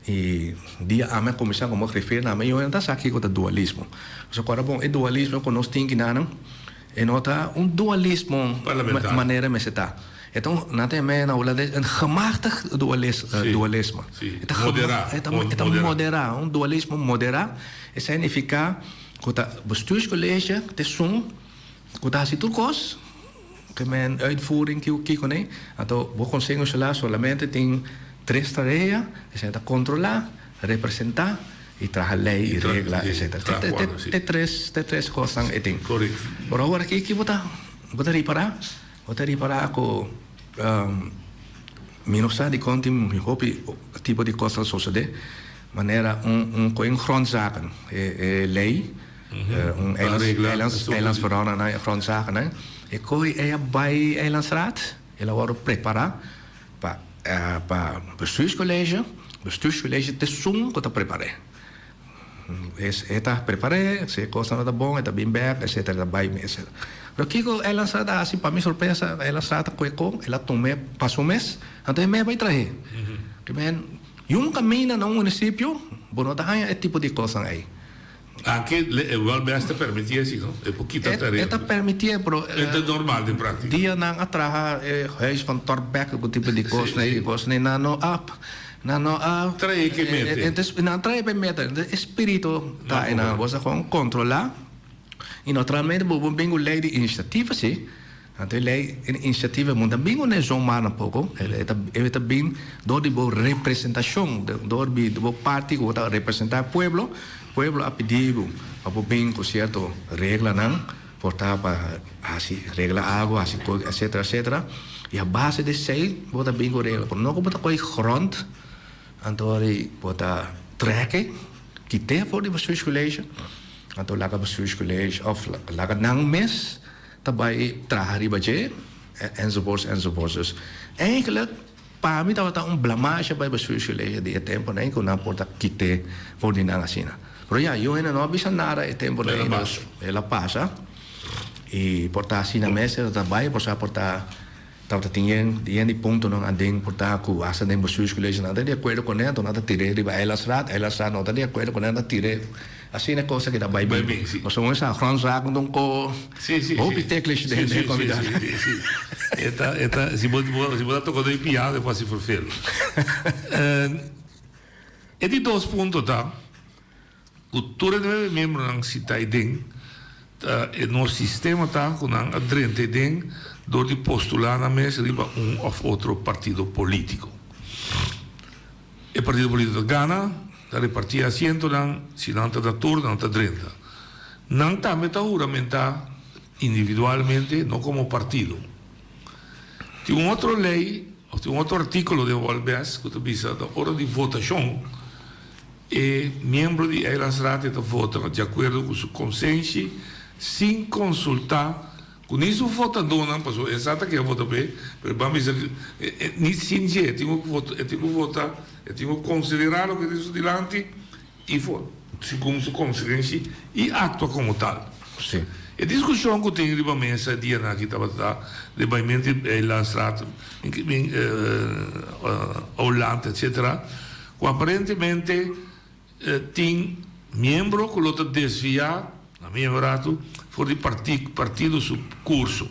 e dia a minha comissão como refere na minha eu está aqui com o dualismo so agora bom o dualismo que nós temos que não é nota dualismo maneira me está então na tem na aula de gematigd dualismo é moderar dualismo moderar isso significa que o bestuurscollege te som que está se turcos que men uitvoering que o que né então o conselho lá solamente tem 3 tarefas é controlar representar e trazer lei e regra etc tem três coisas e tem por agora aqui que bota reparar com minusa de conti tipo de coisas suceder maneira com grondzaken lei eilandsverordening naar grondzaken e coi é bij Eilandsraad ela agora preparar para bestuurscollege te som que tá preparei está preparei se coisa não tá bom está bem back etc vai etc pero kiko Eilandsraad assim para mim surpresa Eilandsraad com ela tomei passou mês então me vai trazer que men um caminho no município bom tá é tipo de coisa aí
anche o basta permitir assim não é pouquinho tarefa
é permitir pro
é normal de prática
dia nang atraha huis van Torbeck o tipo de coisa né nano up
trai que mete
na trai pe mete espírito tá na você com controlar e naturalmente o bingo lei de iniciativa sim então lei iniciativa muda bingo né zoomar um pouco ele tá bem do de representação do parte que tá representar pueblo a pedido para bem com certo regra não portar para assim regra água assim etc e a base de sei bota bem com regra por não como tá com grond então ele bota trekke que tem for de bestuurscollege então lá que bestuurscollege of lá que não mes tabai trahari baje enzovoorts eigenlijk para mim tá blamage bij bestuurscollege de tempo nem que não porta quite for de não assim pero ya yo ainda não bisa nada e tempo ela passa e portar assim na mesa trabalho portar tinha de ponto não andem portar com essa nem bestuurscollege nada de acordo com ela nada tirei de Eilandsraad não está de acordo com ela tirei assim é coisa que dá bem bem. Nós somos a grondzaken doen ko. Hoop ik teklish de convidado.
Se você tocar de piada, pode se forfer. E de 2 pontos, tá? O tour de membro não se tá idem, no sistema tá com a adrente idem, do de postular na mesa riba ou outro partido político. O partido político Ghana da repartir assento não, se não tá da tour, não tá adrente. Não tá juramenta individualmente, não como partido. Tem outra lei, tem outro artículo de Walbes, que diz da hora de votação, e membro de Eilandsraad vota de acordo com seu consenso, sem consultar, com isso vota dona, passou exata que eu vota bem, mas vamos dizer, nem sem jeito, eu tenho que votar, eu tenho que considerar o que diz delante e vota, segundo seu consenso, e atua como tal.
Sim.
A discussão que tem riba mesa dia na que estava de baimento Eilandsraad, Holanda, etc. Que aparentemente tem membro que lo desviar, na minha verdade, for de partido su curso.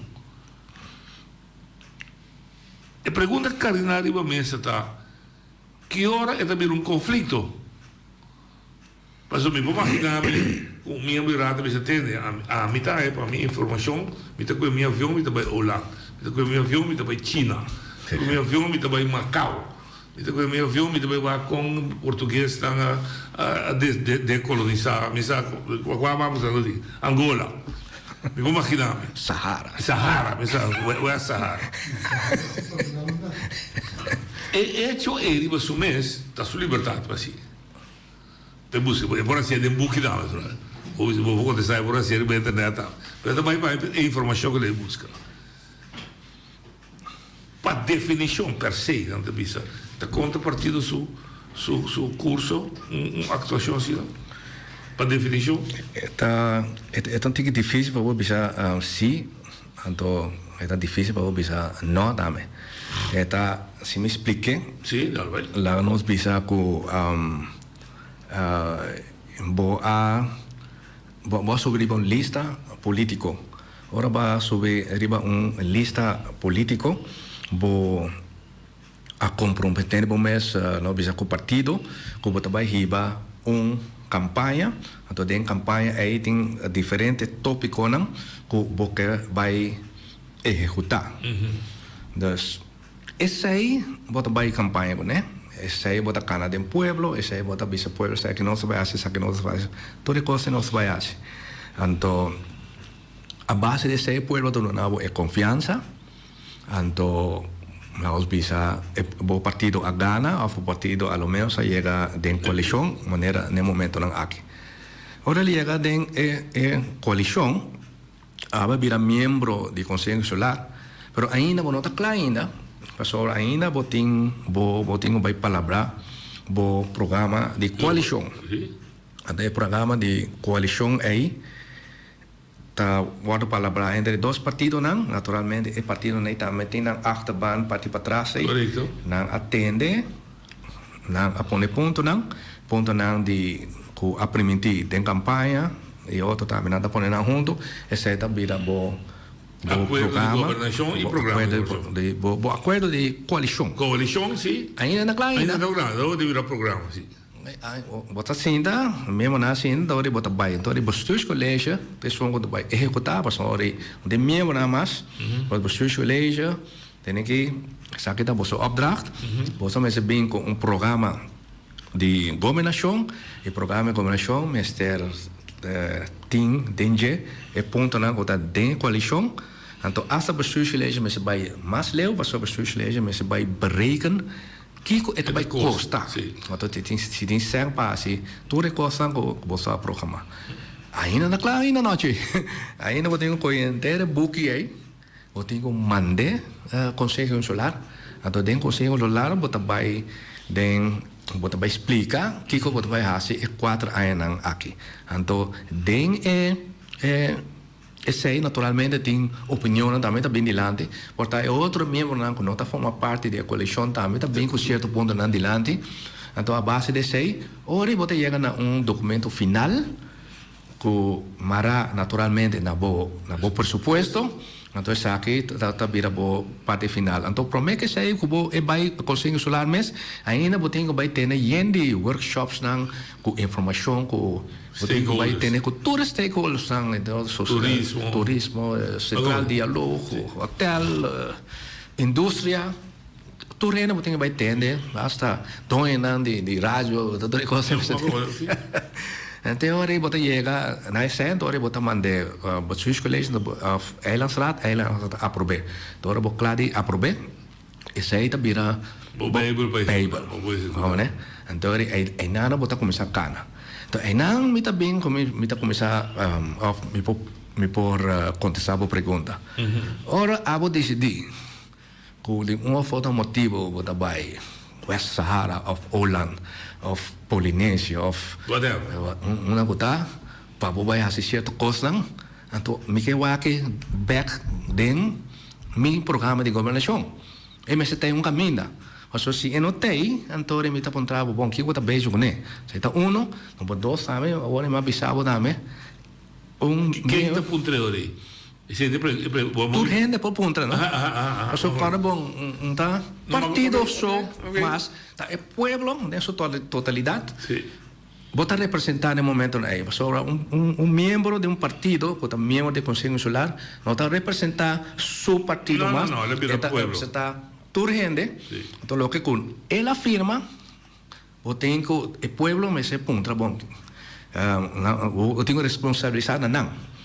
A pergunta cardinal riba mesa está: que hora é também conflito? Mas eu me vou imaginar um membro irado me atende a mitad para minha informação, mitad com meu avião, mitad para Holanda, mitad com meu avião, mitad para China, com meu avião, mitad para Macau, mitad com meu avião, mitad para com português estão a decolonizar, vamos ali, Angola. Me vou imaginar. Sahara, o é Sahara. E hecho ele vai sumir, está sua liberdade para si. Per busca, por assim, de buque não, ou vou contestar por assim, na internet, mas também é informação que ele busca. Para definição per se, não te bisa, está contrapartido su curso, uma atuação assim, para definição.
É tão difícil para você bisa sim, então é tão difícil para você bisa não também. Se me explique,
sim, talvez.
Lá nós bisa com vou subir uma lista político. Ora vou subir uma lista político, vou a comprometer com mês não bisa com partido, que vou também riba campanha. Então dentro campanha aí tem diferentes tópicos não que você vai executar. Então esse aí vou também campanha, né? Esse aí bota cana de pueblo, esse aí bota bisa pueblo, esse aqui não se vai fazer, esse aqui não se vai fazer. Toda coisa não se vai fazer. Então, a base desse aí pueblo do novo é confiança. Então, nós bisa o partido a Ghana, ou o partido a lo menos chega em coalição, maneira no momento não aqui. Ora ele chega em coalição, aba vira membro do Conselho Solar, pero ainda não está claro ainda. Pastor, ainda botin vai palavra bo programa de coalição. Até programa de coalição aí tá guarda palavra entre dois partidos não, naturalmente o partido nem também tem na achterban parte para trás aí. Não atende, não apone ponto não de com a permitir tem campanha e outro também nada pone na junto, esse tá vira bo
Acordo de governação e programa.
Acordo de coalição.
Coalição, sim.
Ainda não claro.
Ainda não claro, deve virar programa, sim.
Bota cinta, mesmo na cinta, ora bota vai. Então, bestuurscollege, pessoal quando vai executar, pessoal de membro na mas, o bestuurscollege tem que saber da vossa opdracht, vossa mas bem com programa de governação, e programa de governação, mister ting denje e ponto na kota den coalição. Então, essa bestuurscollege mas vai mais leu, essa bestuurscollege mas vai berekenen Kiko het bij costa. Want het is zeggen se toda costa que você programa. Ainda na claro ainda não che. Ainda vou ter um corrente buque aí. Vou ter que mandar conselho solar. Então den conselho solar vou também explicar Kiko vou também fazer 4 anos aqui. Então den esse aí naturalmente tem opinião também está bem dilante, porque é outro membro que não está forma parte da coalição também está bem com certo ponto não dilante. Então a base desse aí, ora você chega a documento final, que mara naturalmente na bo presupuesto, então essa aqui tá vira bo parte final. Então promete que sei que bo vai conselho solar mês, ainda bo tenho vai ter yendi workshops nang com informação com bo vai ter com todos os stakeholders nang então turismo, central diálogo, hotel, indústria. Tudo ainda bo tenho vai ter, basta doinan de rádio, toda coisa. En teorie bota chega na essência, teorie bota mande bestuurs college of Eilandsraad aprobé. Tora bo cladi aprobé. E sei ta bira Bijbel. Né? En teorie ei nana bota começar cana. Então ei nang mita bem mita começar of mi por contestar a pergunta. Ora abo decidi com uma foto motivo bota vai West Sahara of Holland of Polynesia of whatever una gota pa bobay hasi certo coisa lang anto mi que wake back then mi programa de governação e me se tem caminho so si enotei antore mi ta pontravo bom que gota beijo né se tá uno no dos sabe agora me avisava dame
que tá puntreori
Tur gente por punta, ¿no? Eso para bon, tá partido só, mas tá é pueblo de sua totalidade. Vota representar no momento aí, sobre um membro de partido, que é membro do Conselho Insular, não está representar seu partido, mas está representar tur gente. Então lo que com ela afirma, eu tenho que o pueblo me se punta bom. Eu tenho responsabilidade não.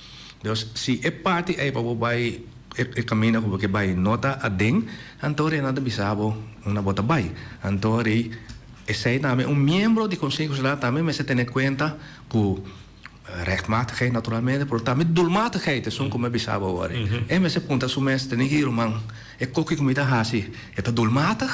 Dus si e parte ai pa vai e cammina ko ke vai nota adeng antore nada bisabo una bota vai antore e sei name un membro di consiglio solar também me se tener cuenta que rechtmatigheid naturalmente pero também doelmatigheid son como bisabo ora e me se punta su mes tener hier man e kokki comita hasi eta doelmatig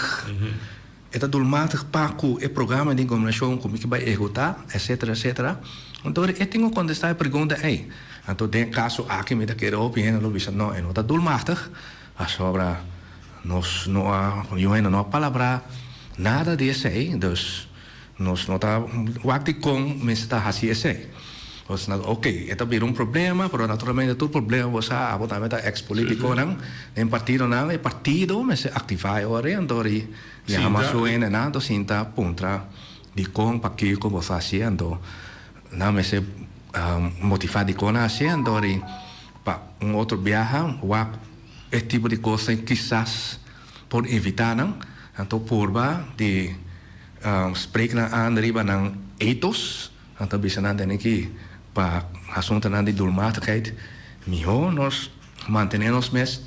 eta doelmatig pa ku e programa de governação como que vai executar etc antore e tenho contestar a pergunta ei então, tem caso aqui me da quero opinião lo bisa não está doelmatig a sobra nós não há palavra nada disso aí dus nós não tá wakti com me está assim esse os na ok eta vir problema pero naturalmente todo problema você a botar meta ex político não em partido não e partido me se activar ora então já mas o ene não sinta puntra de com para que como fazendo não me se motivado con haciendo para un otro viaje o este tipo de cosas quizás por evitar entonces purba de spreken aan riba ng ethos entonces bisa natin aquí para asunto de doelmatigheid mejor nos mantenemos mes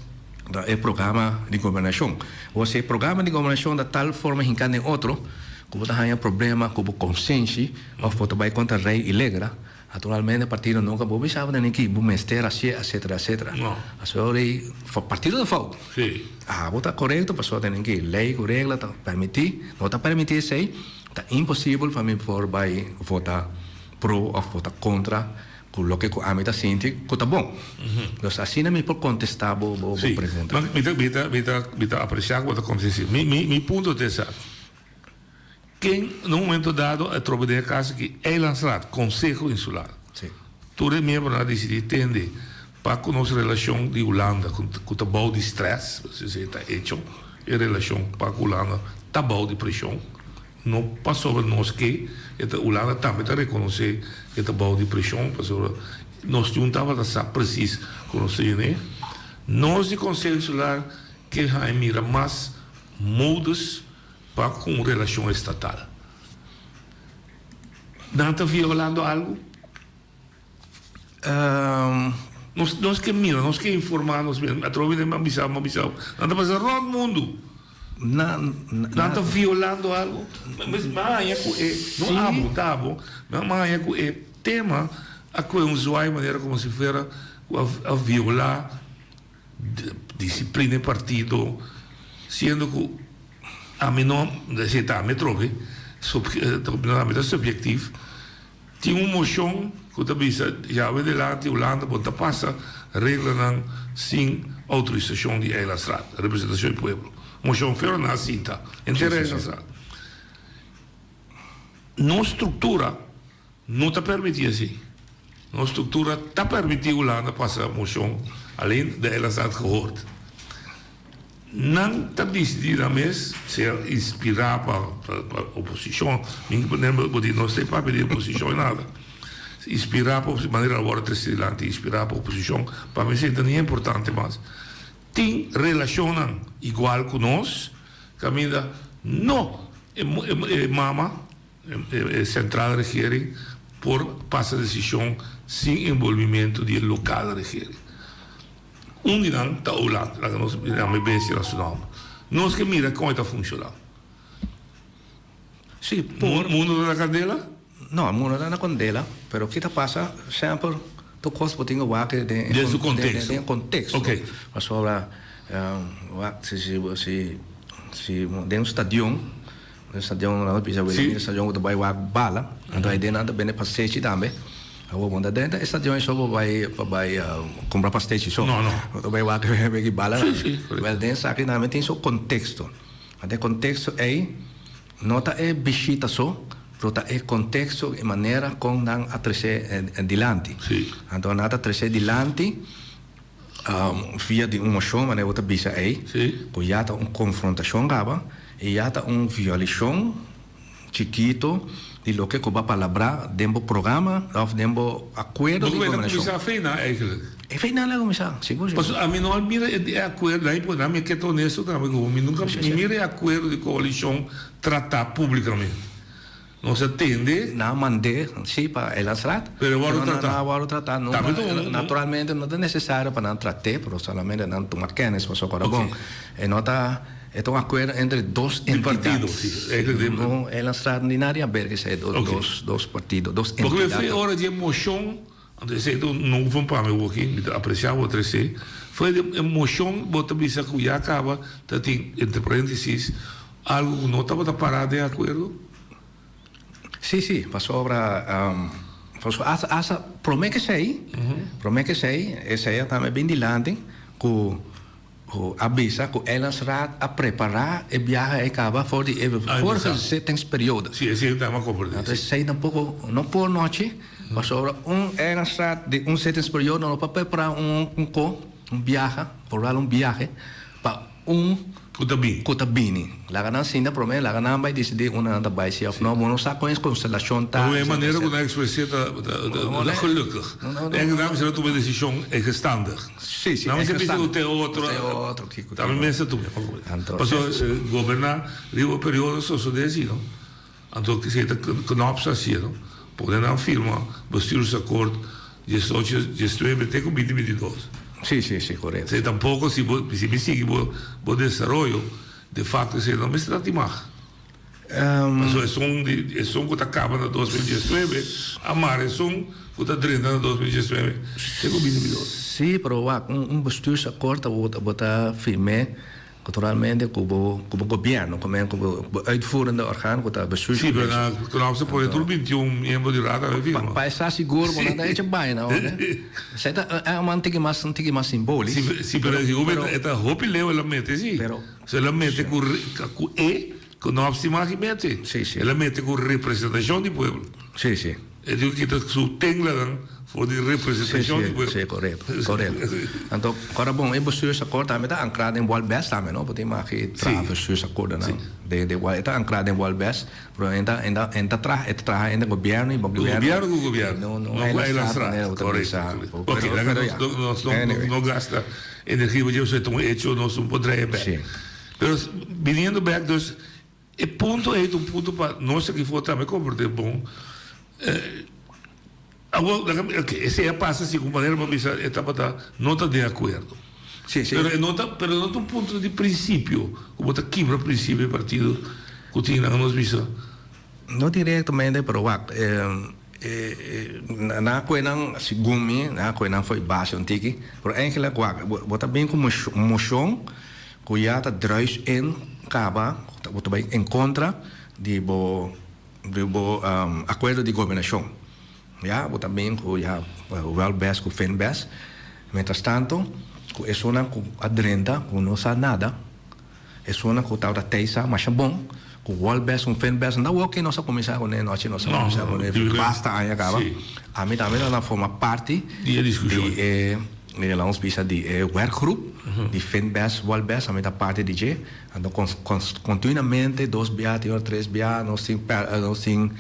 el programa de gobernación o sea el programa de gobernación de tal forma que en otro como hay problema como consciência o foto vai contra rei ilegal naturalmente el partido nunca pensaba en que bumester así etcétera no así fue partido de foto vota correcto pasó a tener que ley regla permitir no está permitir sei está imposible para mí por votar pro o votar contra con lo que a mí está sinti que está bom entonces así no me por contestar bo pregunta
mita apreciar cuando acontece mi punto es ese quem, num momento dado, a tropa de casa que é lançado, Conselho Insular. Todo é membro na decidir entender para com nossa relação de Holanda, com o bom de stress, você está hecho, e relação para com Holanda, tá bom de pressão, não passou sobre nós que a Holanda também está reconhecer que tá bom de pressão, nós juntava a preciso com nós, né? Nós de Conselho Insular que a mira mais modos com relação estatal. Não está violando algo? Nós que mira, nós que informar, nós mesmos, a troca de mabisal. Não está passando no mundo. Não está violando algo? Mas não há botado, mas é tema a que um usuário de maneira como se fosse a violar disciplina de partido, sendo que a mim não, a me trobe, subjetivo, tinha uma moção que também já vai delante, Holanda, quando passa, regra não, sem autorização de Eilandsraad, representação do povo. Moção fera na cinta, inteira Eilandsraad. Não estrutura, não está permitido assim. Uma estrutura está permitindo lá na passar a moção, além de elas had gehoord. Não está decidido a mês se inspirar para a oposição, não sei para pedir oposição nada. Inspirar para a maneira agora de inspirar para a oposição, para mim isso não é importante, mas tem relacionam igual com nós, caminha não mama central regering por passar decisão sem envolvimento do local regering. Dia está ao lado, lá que nós chamamos bem nacional. Nós que mira como está funcionando.
Sim,
por mundo da candela?
Não, mundo da candela, pero o que está passa sempre tu costa botinho waque
de contexto.
De contexto.
Ok.
Mas sobre se dentro do estadião, não precisa ver, estadião do bairro bala, então aí dentro também é passeio também. Vou dentro do estadião só vai comprar pastéis só.
Não.
Vai lá que bala. Well, dentro aqui também tem só contexto. Até contexto aí nota é bichita só, pero é contexto de maneira como dan a trazer adiante. Então nada trazer adiante via de uma moção, maneira outra bicha aí. Que já tá confrontação gaba e já tá violação chiquito de lo que va a palabrar dentro programa of dentro acuerdo de combinación.
Não é feina eigenlijk.
É feina lá começar, seguro.
Mas a mim não mira é acordo aí por mim que tô nisso também, eu nunca mira é acordo de coalição tratar publicamente. Não se atende.
Não mandei, sim, para elas tratar.
Pero
tratar. Naturalmente não é necessário para não tratar, mas somente não tomar kennis para só bom. E nota é um acordo entre dois entidades. Não é extraordinária ver que são dois partidos, dois entidades.
Porque foi hora de emoção, não vamos para mim aqui, apreciar o outro sei. Foi de emoção, bota bisa que já acaba, tem entre parênteses algo que não estava parado de acordo.
Sim, passou para promete que sei, essa aí também bem dilante, com avisa que elas a preparar e viajar e acaba for setting período.
Sim, esse é uma compreensão.
Então, sei pouco, não por noite, mas sobre elas de setting período, não para preparar viaje, por lá viaje, para Kutabini. La ganan sinda promete, la ganan vai decidir uma anda vai se of não sabe com essa constelação tá.
Não é maneira como é expressar da gelukkig. É que damos a tua decisão é gestandig.
Sim,
não é que o teu outro. Também pensa tu. Passou governar o período só desse, não? Então que se knops assim, não? Podem não firma bestuursacord 18 até com 2022.
Sí, correcto.
Se tampoco si me sigue por desarrollo, de facto se no me está timar. Es un que acaba en 2019, amar es un que está drena en 2019. Tengo 2022.
Sí, pero un bestuursakkoord wordt firme naturalmente como governo, como uitvoerende orgaan, como bestuursakkoord.
Sí, pero no se puede tur 21 miembros de rada de firma.
Para estar seguro, porque não é de baina, né? É uma antiga mais simbólica.
Sí, pero si uno está hopi leo la mete, sí. Se la mete con no se mete.
Sí.
La mete con representación del pueblo.
Sí.
E dico che su tengla dan voor die representatie.
Sim, correto. Então, agora bom, o bestuursakkoord também está ancrado em Walbest também, não? Porque mas que traz bestuursakkoord não? De está ancrado em Walbest, pero ainda traz ainda governo e
governo. Não é lá correto. Porque nós não gasta energia, porque você tem hecho nós não podemos. Mas vindo back dus o ponto é um ponto para nós que for também comportar bom. Esse é passa assim com maneira para pensar etapa não está de acordo. Pero não um ponto de princípio, como está quebra o princípio do partido que tinha nos visto.
Não diretamente, pero na coisa segundo na coisa foi baixa antiga, pero eigenlijk bota bem como moção que já está druis in acaba, bota bem em contra de acordo de governação. Já, também com o Walbest, com o Finbest. Mientras tanto, com isso não adrenda, com não sabe nada. es una que estaba teisa, más bom, con wall best, un fan best, no que no se comienza con él, noche no se comienza con él, basta ahí acaba. A mí también no forma parte de la pisa de werkgroep, die fan best, wall best, a mí da parte de je, ando continuamente 2 bia, 3 bia, no sin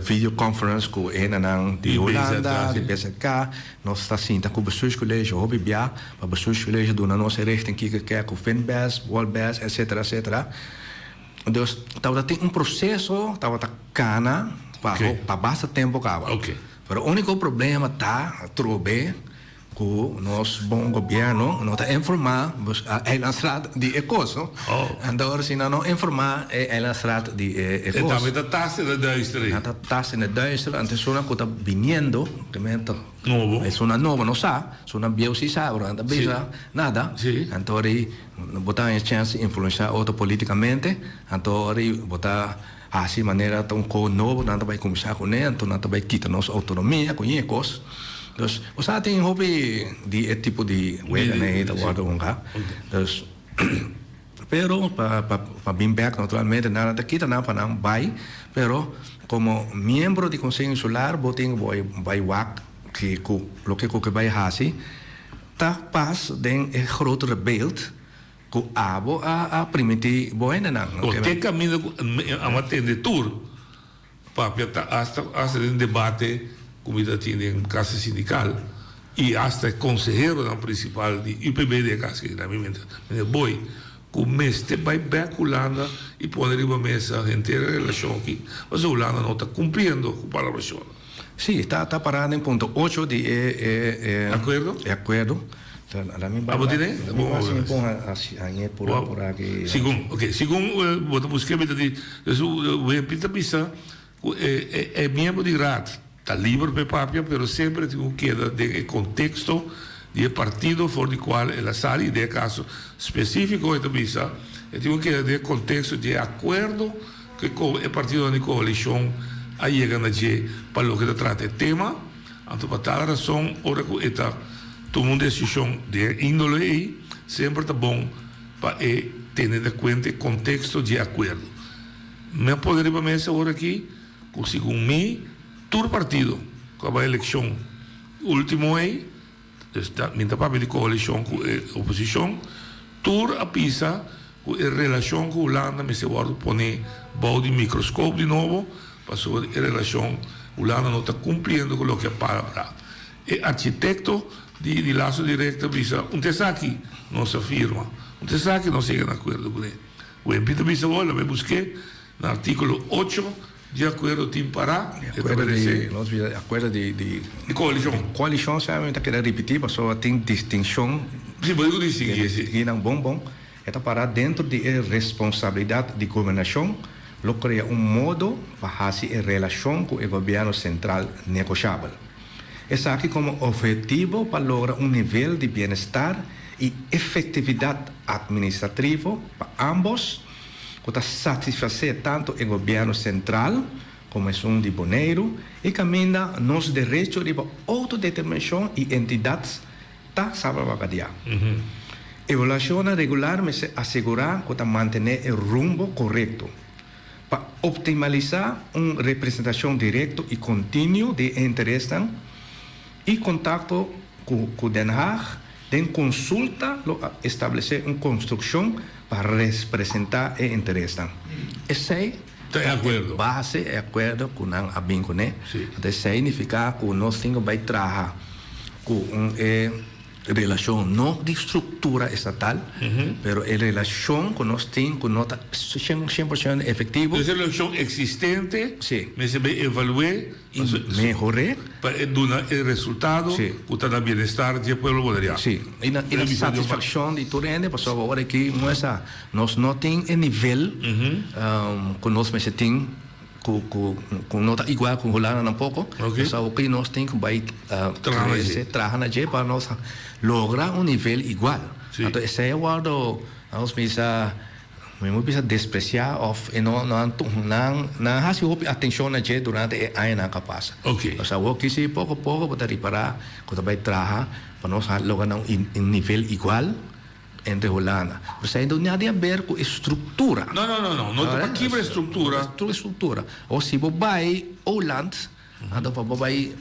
videoconference com een de Holanda, de BZK, nós está assim, tá com o bestuurscollege, hobby bia, para o bestuurscollege doen na nossa richting kijken com Finbest, Wallbest, etc. Dus dat tem processo, dat cana, para basta tempo acaba. Pero o único problema tá trobe que nós bom governo não está informar a lançar de ecoso. Então se não informar a lançar de ecoso.
Então está taxa de duister.
Está taxa de duister. Antes uma que está vindo, que mento. Novo. É uma nova, não sabe. É uma biosisa, não bisa nada. Então botar a chance de influenciar outro politicamente. Então botar assim maneira tão com novo, não vai começar com ele, então não vai quitar nossa autonomia com ecos. Dus we zaten in hobby die tipo de wegen dat worden onga. Dus pero para bem back naturalmente nada de kita na panang bay, pero como miembro de Conselho Insular boting vai wak que lo que vai hasi ta pas den een grotere beeld que abo a primiti boena na.
O te camino a matende tour papia hasta el debate como tiene en casa sindical y hasta el consejero principal de IPB de casa que también me voy con este buyback Holanda y poner en la mesa gente de relación aquí pues Holanda no está cumpliendo con la relación.
Sí, está parado en punto 8 de
acuerdo.
De acuerdo.
Vamos a tener. Según vos busqué voy a pintar es miembro de RAT. Está libre para papia, pero siempre tengo que dar el contexto del partido por el cual él sale, de caso específico de visa, tengo que dar el contexto de acuerdo que el partido de coalición ha llegado allí para lo que se trata el tema. Entonces, por tal razón, ahora que está tomando una decisión de índole ahí, siempre está bueno para tener en cuenta el contexto de acuerdo. Me podría mesa ahora aquí, que según mí, todo partido con la elección último ahí mientras papel de coalición con oposición todo a pisa en relación con Holanda me se va a poner bajo de microscopio de nuevo pasó en relación Holanda no está cumpliendo con lo que para el arquitecto de lazo directo pisa un tesaki no se firma un tesaki no sigue de acuerdo con él bueno pita pisa ahora me busqué en el artículo 8 de acuerdo Tim Pará,
acuerdo de coalición. Coalición solamente queria repetir, porque tem distinção.
Sim, pode distinguir.
Que não bom. Está para dentro de responsabilidade de governação, lo cria modo para fazer a relação com o governo central negociável. Essa aqui como objetivo para lograr nível de bem-estar e efetividade administrativa para ambos. Para satisfazer tanto o governo central, como é de Bonaire, e caminha nos direitos de autodeterminação e entidades da salvaguardia. Evaluação regular me assegurar que manter o rumbo correto, para optimizar uma representação direta e contínua de interesse e contato com Den Haag, tem consulta, estabelecer uma construção para representar o interesse. Esse
é acordo.
Base é acordo com a Bincone. Isso significa que nós temos que trabalhar com uma relação não de estrutura estatal, mas a relação que nós temos com nota 100% efetiva.
É uma relação existente, mas se evaluar
e melhorar
para dar o resultado que está no bem-estar do povo boliviano.
Sim, e na satisfação de todo mundo, porque agora aqui nós não temos o nível que nós temos com nota igual com Holanda um pouco, só que nós temos que trabalhar para nós lograr nível igual. Então, esse é o lado nós precisa despreciar não hasi atenção na gente durante a ano que passa. Então, que se pouco a pouco para reparar, quando vai trabalhar para nós lograr nível igual entre Holanda. Pero sa não nada a ver com estrutura.
Não tem aqui para estrutura.
Estrutura. Ou se você vai Holanda, então você vai,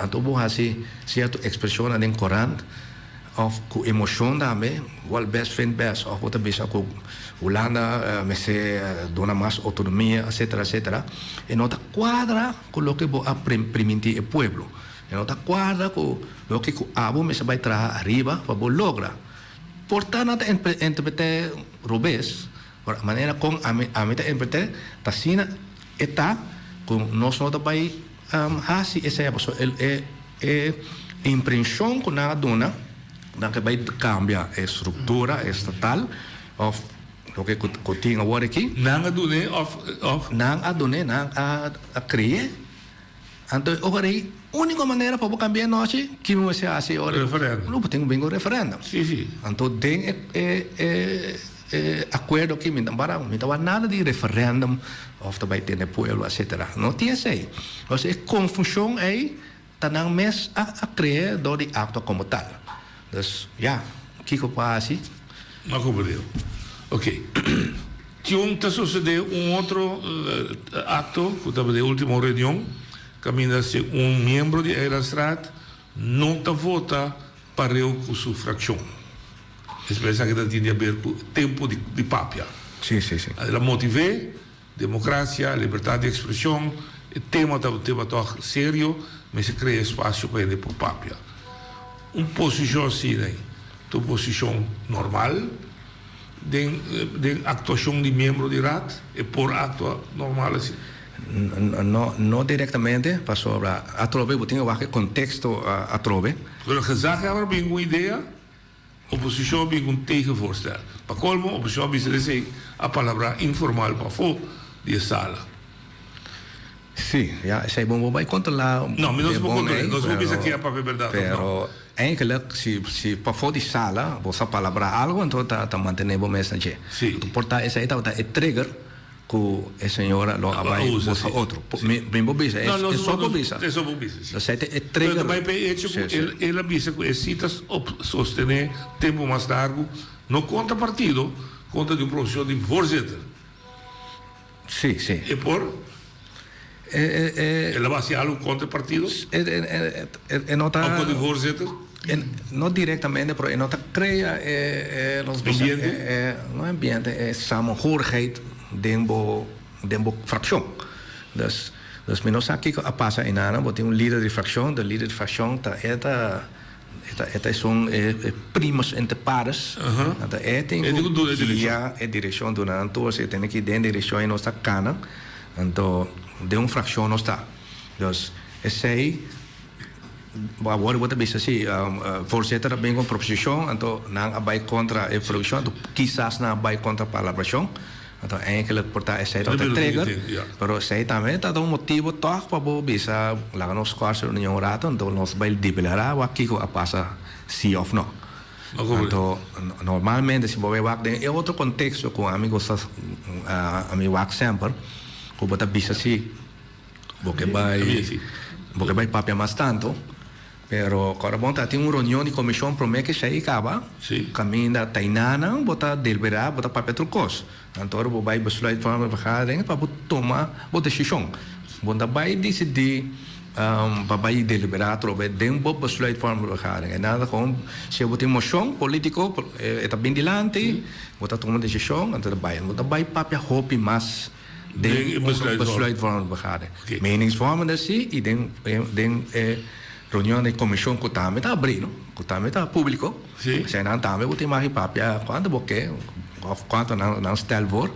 então você certa expressão na Coran, of com emoção também, igual best friend best, of você bisa com Holanda, me se dona mais autonomia, etc. E não quadra com o que você permitir o povo. E não quadra com o que o abo me se vai trazer arriba para você lograr. Portanto, interpretar robês, de maneira como a mim interpretar, tasina está com nós não vai assim essa é impressão com a dona, que vai cambiar a estrutura estatal of o que continua agora aqui.
Não a dona
a criar. Então agora única maneira para cambiar noite que não se assim agora
referendo
não tem bem o referendo
sim
então tem acordo que não vai nada de referendum of vai ter no povo etc não tinha sei ou seja confusão aí tá não mais a criar do de acto como tal então que passa
não compreendo ok tinha sucedeu outro acto que estava na última reunião caminha-se membro de Eirastrat não vota para com sua fração. Espécie que tem a ver com o tempo de papia.
Sim.
Ela motiva democracia, liberdade de expressão, o tema tão sério, mas se cria espaço para ele por papia. Posição assim, uma posição normal, de actuação de membro de RAT, e por ato normal assim.
No diretamente, para sobre a trove, eu tenho que contexto a trove.
Pero gezag hebben we een idee, oppositie hebben een tegenvoorstel. Para colmo, oppositie bisa dizer a palavra informal para fora de sala.
Sim, sei bom vai controlar.
Não, mas nós vamos controlar, nós vamos dizer que é para verdade.
Pero eigenlijk se para fora de sala, você palavra algo, então tá mantendo mesmo aqui.
Sim.
Porta essa aí tá trigger que a senhora lo vai usar outro. Bem bobisa, é só bobisa.
É só bobisa.
Você é trigger.
Mas ele avisa que as citas sostener tempo mais largo, não conta partido, conta de profissão de voorzitter.
Sim.
E por? Ela vai ser algo contra partidos? Algo de voorzitter?
Não diretamente, mas não cria no ambiente é samenhorigheid dentro fração. Dus menos aqui a passa em Ana, tem líder de fração, de líder de fração são primos entre pares. Tem a direção do Nanto, você tem que dentro da direção e não está cana, então de fração não está. Dus esse aí agora você pensa assim, voorzitter bem com proposição, então não vai contra a fração, então quizás não vai contra a palavração. Então, eigenlijk portar essa é outra trigger, mas sei também tá um motivo toch para você bisa lá nos quase reunião rato, então nós vai deliberar o que a passa sim ou não. Então, normalmente se você vai em outro contexto com amigos vai sempre, que você bisa assim, você vai papel mais tanto. Pero quando você tem uma reunião de comissão para mim que se acaba, caminha tainana, você deliberar, você papel trucos. Então, você vai besluit van een vergadering para tomar uma decisão. Você vai decidir, vai deliberar, para dentro besluit van een vergadering. E nada como, se você tem moção político, está bem dilante, você toma uma decisão, então você vai papel hopi mais dentro besluit van een vergadering. Meningsvormende sim, e reunião de comissão que também está abrindo, que também está público. Se não também você mais papel quando você quanto não stel voor,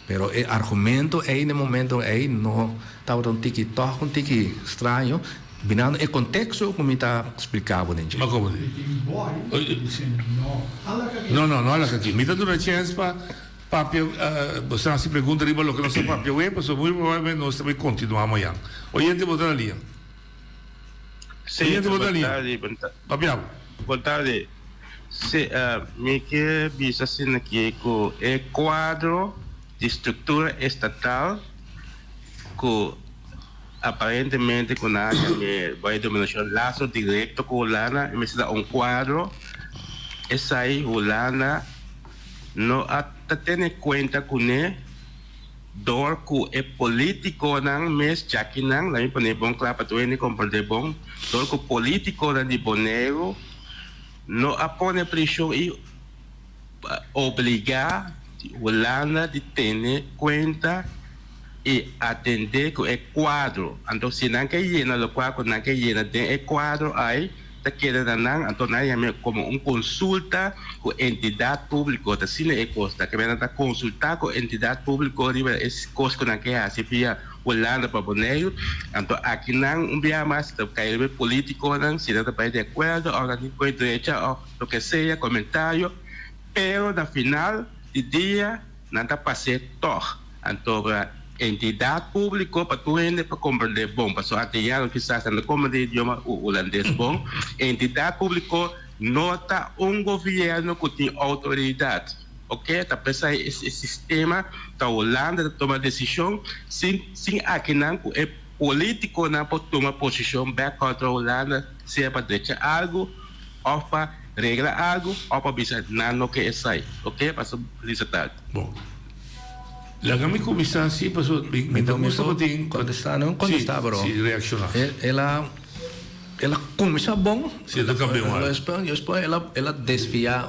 pero o argumento aí no momento aí não estava um tique estranho, binando o contexto como está explicado dentro.
Mas como? Não, olha aqui. Me dá uma chance para papel, você se pergunta riba o que nosso papel é, mas muito provavelmente nós também continuamos amanhã. Oyente botar ali.
Sim, boa tarde.
Papel.
Boa tarde. Se me que visa assim aqui com o quadro de estrutura estatal que aparentemente com a vai dominação laço direto com Lana, me se dá quadro esa ahí Holanda no hasta tener cuenta con él dor ku e político nang mes jaki nang lami pone bon klapa tu ini comprende bon dor ku político nang di Bonaire no apone presión y obligar Holanda de tener cuenta y atender con el cuadro. Entonces, si no que llena lo cual con que llena de el cuadro hay te quiere dar entonces llame como un consulta con entidad pública. Te si le costa que venga a consultar con entidad pública es cosa con que hace via Holanda para Bonaire. Entonces, aquí no un día más te cae político si no te parece de acuerdo o la derecha o lo que sea comentario, pero al final del día nada pase todo. Entonces, entidad pública para tu gente para comprender bom, para antes ya quizás no como de idioma holandés bom, entidad pública nota un gobierno que tiene autoridad, ok? Está presa esse sistema da Holanda toma decisão sem aqui não é político não pode tomar posição back contra a Holanda se é para deixar algo ou para regrar algo ou para dizer não que é sai, ok? Para solicitar.
Bom. La kami comisar si pasó me gusta pating
contestar bro
reaccionar
ela comisar bom
si ela cambiou
ela desvia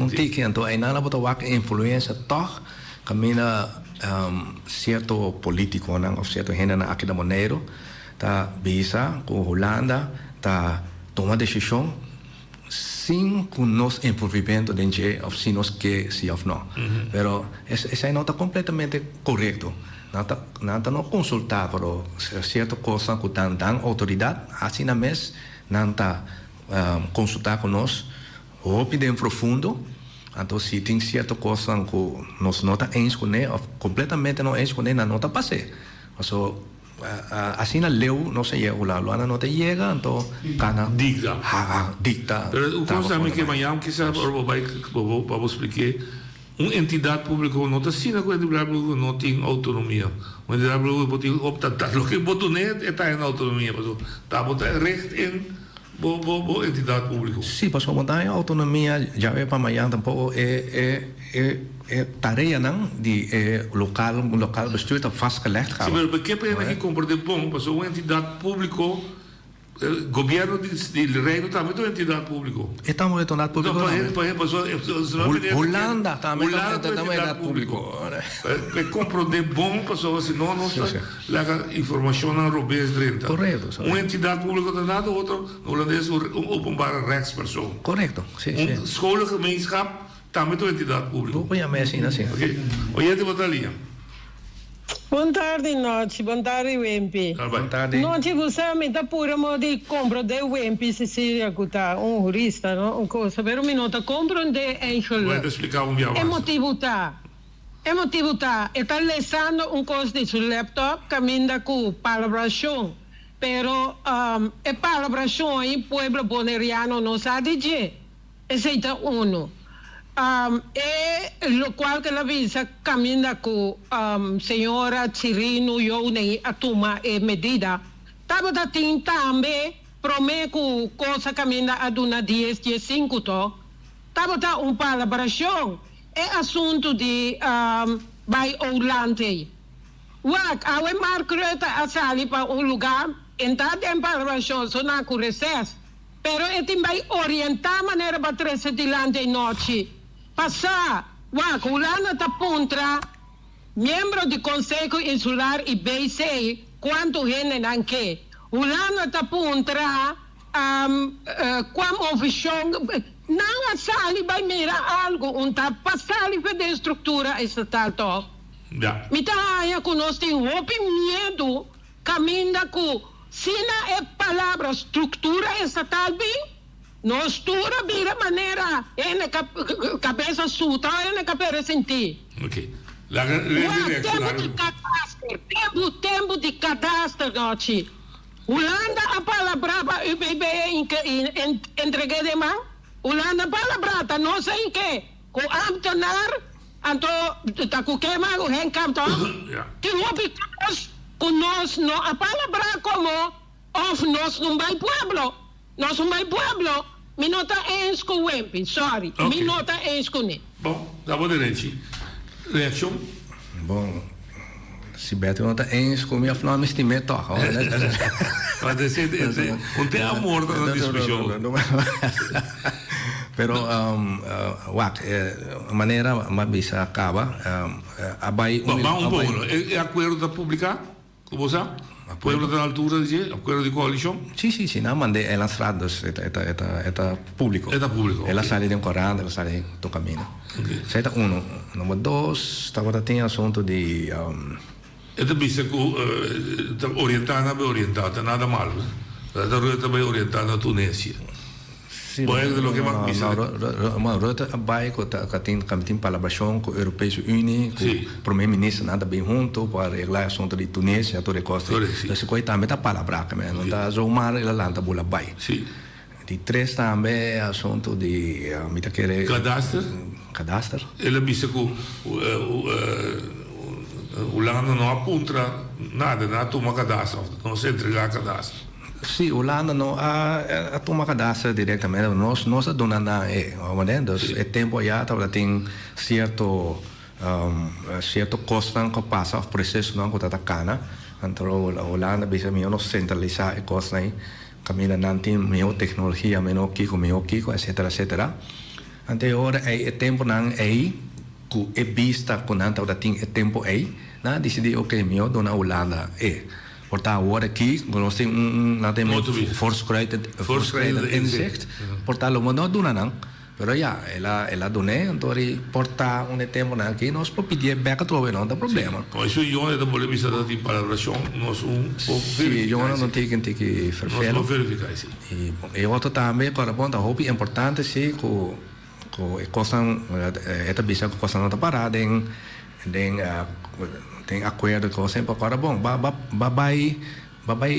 tique então aí nada botar wak influência toch camina certo político não ou certo gente na aqui da Bonaire tá bisa com Holanda tá toma decisão sin con nos envolvimiento de gente o si nos que sí o no. Pero esa nota completamente correcto. Nada no consultar pero cierta cosa que dan autoridad así na mes nada consultar con nos o piden profundo. Entonces si tem cierta cosa que nos nota ens con él o completamente no ens con él na nota pase. So así na leu no se llega la Luana no te llega entonces cana dicta
pero o cosa me que amanhã quizás vamos explicar uma entidade pública não está assim na coisa não tem autonomia uma entidade pública tem optar o que botou net está em autonomia mas está botar recht em entidade pública
sim mas como está em autonomia já é para amanhã tampoco tarefa não de local bestuur dat vastgelegd gaat.
Sim, mas porque é que compreender bom, mas uma entidade pública, governo do reino também é uma entidade pública.
Estamos em entidade pública. Holanda também é uma entidade pública.
É compreender bom, pessoas se não nós lá informação na robês dentro.
Correto.
Uma entidade pública da nada, outro holandês openbare rechtspersoon.
Correto. Sim.
Scholen gemeenschap também é uma entidade pública.
Vou pôr assim, assim.
Ok. Oiete Batalia.
Boa tarde, noite. Boa tarde, Wempi.
Boa
tarde.
Noite, você me dá pura de compra de Wempi, se acuta jurista, não? Um coisa, pero me nota compra de Angel.
Vou explicar um dia mais.
É motivo tá. Está lesando coisa de seu laptop, caminha com palabração. Pero é palabração aí, pueblo boneriano não sabe de. Esse é uno. Lo qual que la visa caminha com senhora Chirino Yone a tomar medida. Tava da também prometo coisa caminha a duna 10-15 to. Tava da palabração. É assunto de by Holanda. Wak, awe Margaret a sali para lugar, entrar em palabração, sonar com recesso. Pero vai orientar maneira para trazer de lá de noite. Passar, Holanda está contra membro do Conselho Insular e BC, quanto gente não quer. Holanda está contra como oficial, não a sali vai mirar algo, passar para a estrutura estatal. Me dá que nós temos medo, caminha com, se não é palavra estrutura estatal, bem, não estuda vira maneira na cabeça suta na cabeça sentir.
Ok.
Tempo de cadastro noite. Holanda a palavra para UBB entreguei de mão. Holanda a palavra não sei em que. Com ambtenaar anto tá com que mais o rencamto. Que obicos com nós não a palavra como of nós não vai pueblo. Nós não vai pueblo. Mi nota eens con Wempi, sorry.
Ok.
Mi nota eens con it.
Bom, dá direito. Reação?
Bom, se Beto não está em comigo, afinal, me estimei toch.
Mas não tem amor na discussão.
Pero, a maneira mais bisa acaba, abai...
Vamos um pouco, é acordo da publicar? Como você? Pueblo da altura de acordo de coalição?
Sim, não mandei elas estradas, é público.
É público.
Ela sai de um corante, ela sai do caminho. Isso é um. Número 2, estava tem assunto de
Esta bisa que orientada, nada mal. Esta ruta bem orientada a Tunísia. Pode lo que mais bisa.
Uma ruta vai com tem palabração com a Europeia Unie, com o primeiro-ministro nada bem junto para arreglar assunto de Tunísia, toda a costa. Então se coisa também tá palavra, não tá zoomar ela lá tá bula vai.
Sim.
De 3 também assunto de mita querer cadastro.
Ela bisa que o Holanda não apunta nada toma cadastro, não se entregar cadastro.
Sim, Holanda não a toma cadastro diretamente, nós donamos é tempo já tem certo custo que passa o processo não que está cana, então a Holanda bisa não centralizar o custo aí, caminha não tem melhor tecnologia, melhor kiko, etc. Então agora é tempo não é que é vista com não tem tempo aí, na decidir ok melhor dona Holanda Portanto, agora aqui, nós temos force created insect. Portanto, não dona não. Pero já, ela dona, então porta tempo aqui, nós podemos pedir back trove, não tem problema.
Isso eu não vou bisa da palabração, nós pouco
sim, eu não tenho que
verificar. Nós verificar sim.
E outro também, para ponta, hobby importante sim, com coisa, esta bisa com coisa não está parada, tem acordo com sempre agora bom vai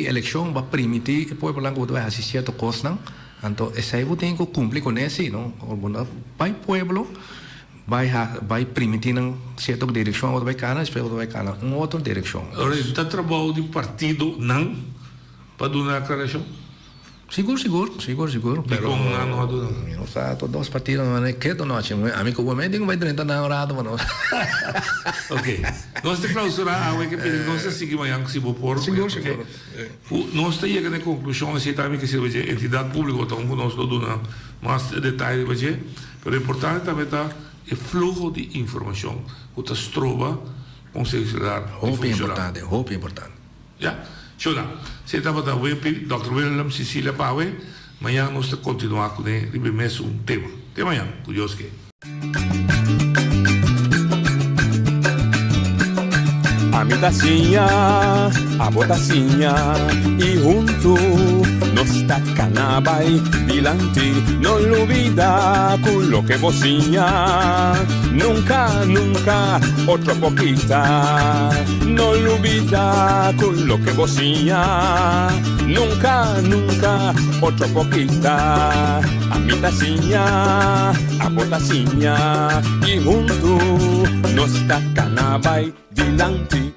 eleição vai permitir e depois lá vai assistir a coisa então esse aí tem que cumprir com esse não vai pueblo vai permitir uma certa direção ou vai cana uma outra direção.
Agora está trabalho de partido não para dar uma declaração.
Seguro.
Pero
não está todos os partidos não é que do noite amigo o momento não vai tentar na hora mano.
Ok. Nós te clausurar a que pedir nós seguir amanhã que se vou por.
Seguro.
Nós te chega na conclusão assim também que se vai entidade pública então nós não dá mais detalhe vai ser, pero importante também tá o fluxo de informação que está trova consegue dar.
Roupa importante.
Já. Shoda, se estava da Wempi, Dr. William Cecília Paue, amanhã nós vamos continuar com um tema. Até amanhã, curioso que.
A mi tacinha, a botacinha e junto nos tacanabay dilante, no olvida con lo que bocina, nunca otra poquita, no olvida con lo que bocina, nunca otra poquita, a mi tacinha, a botacinha y junto nos tacanabay dilante.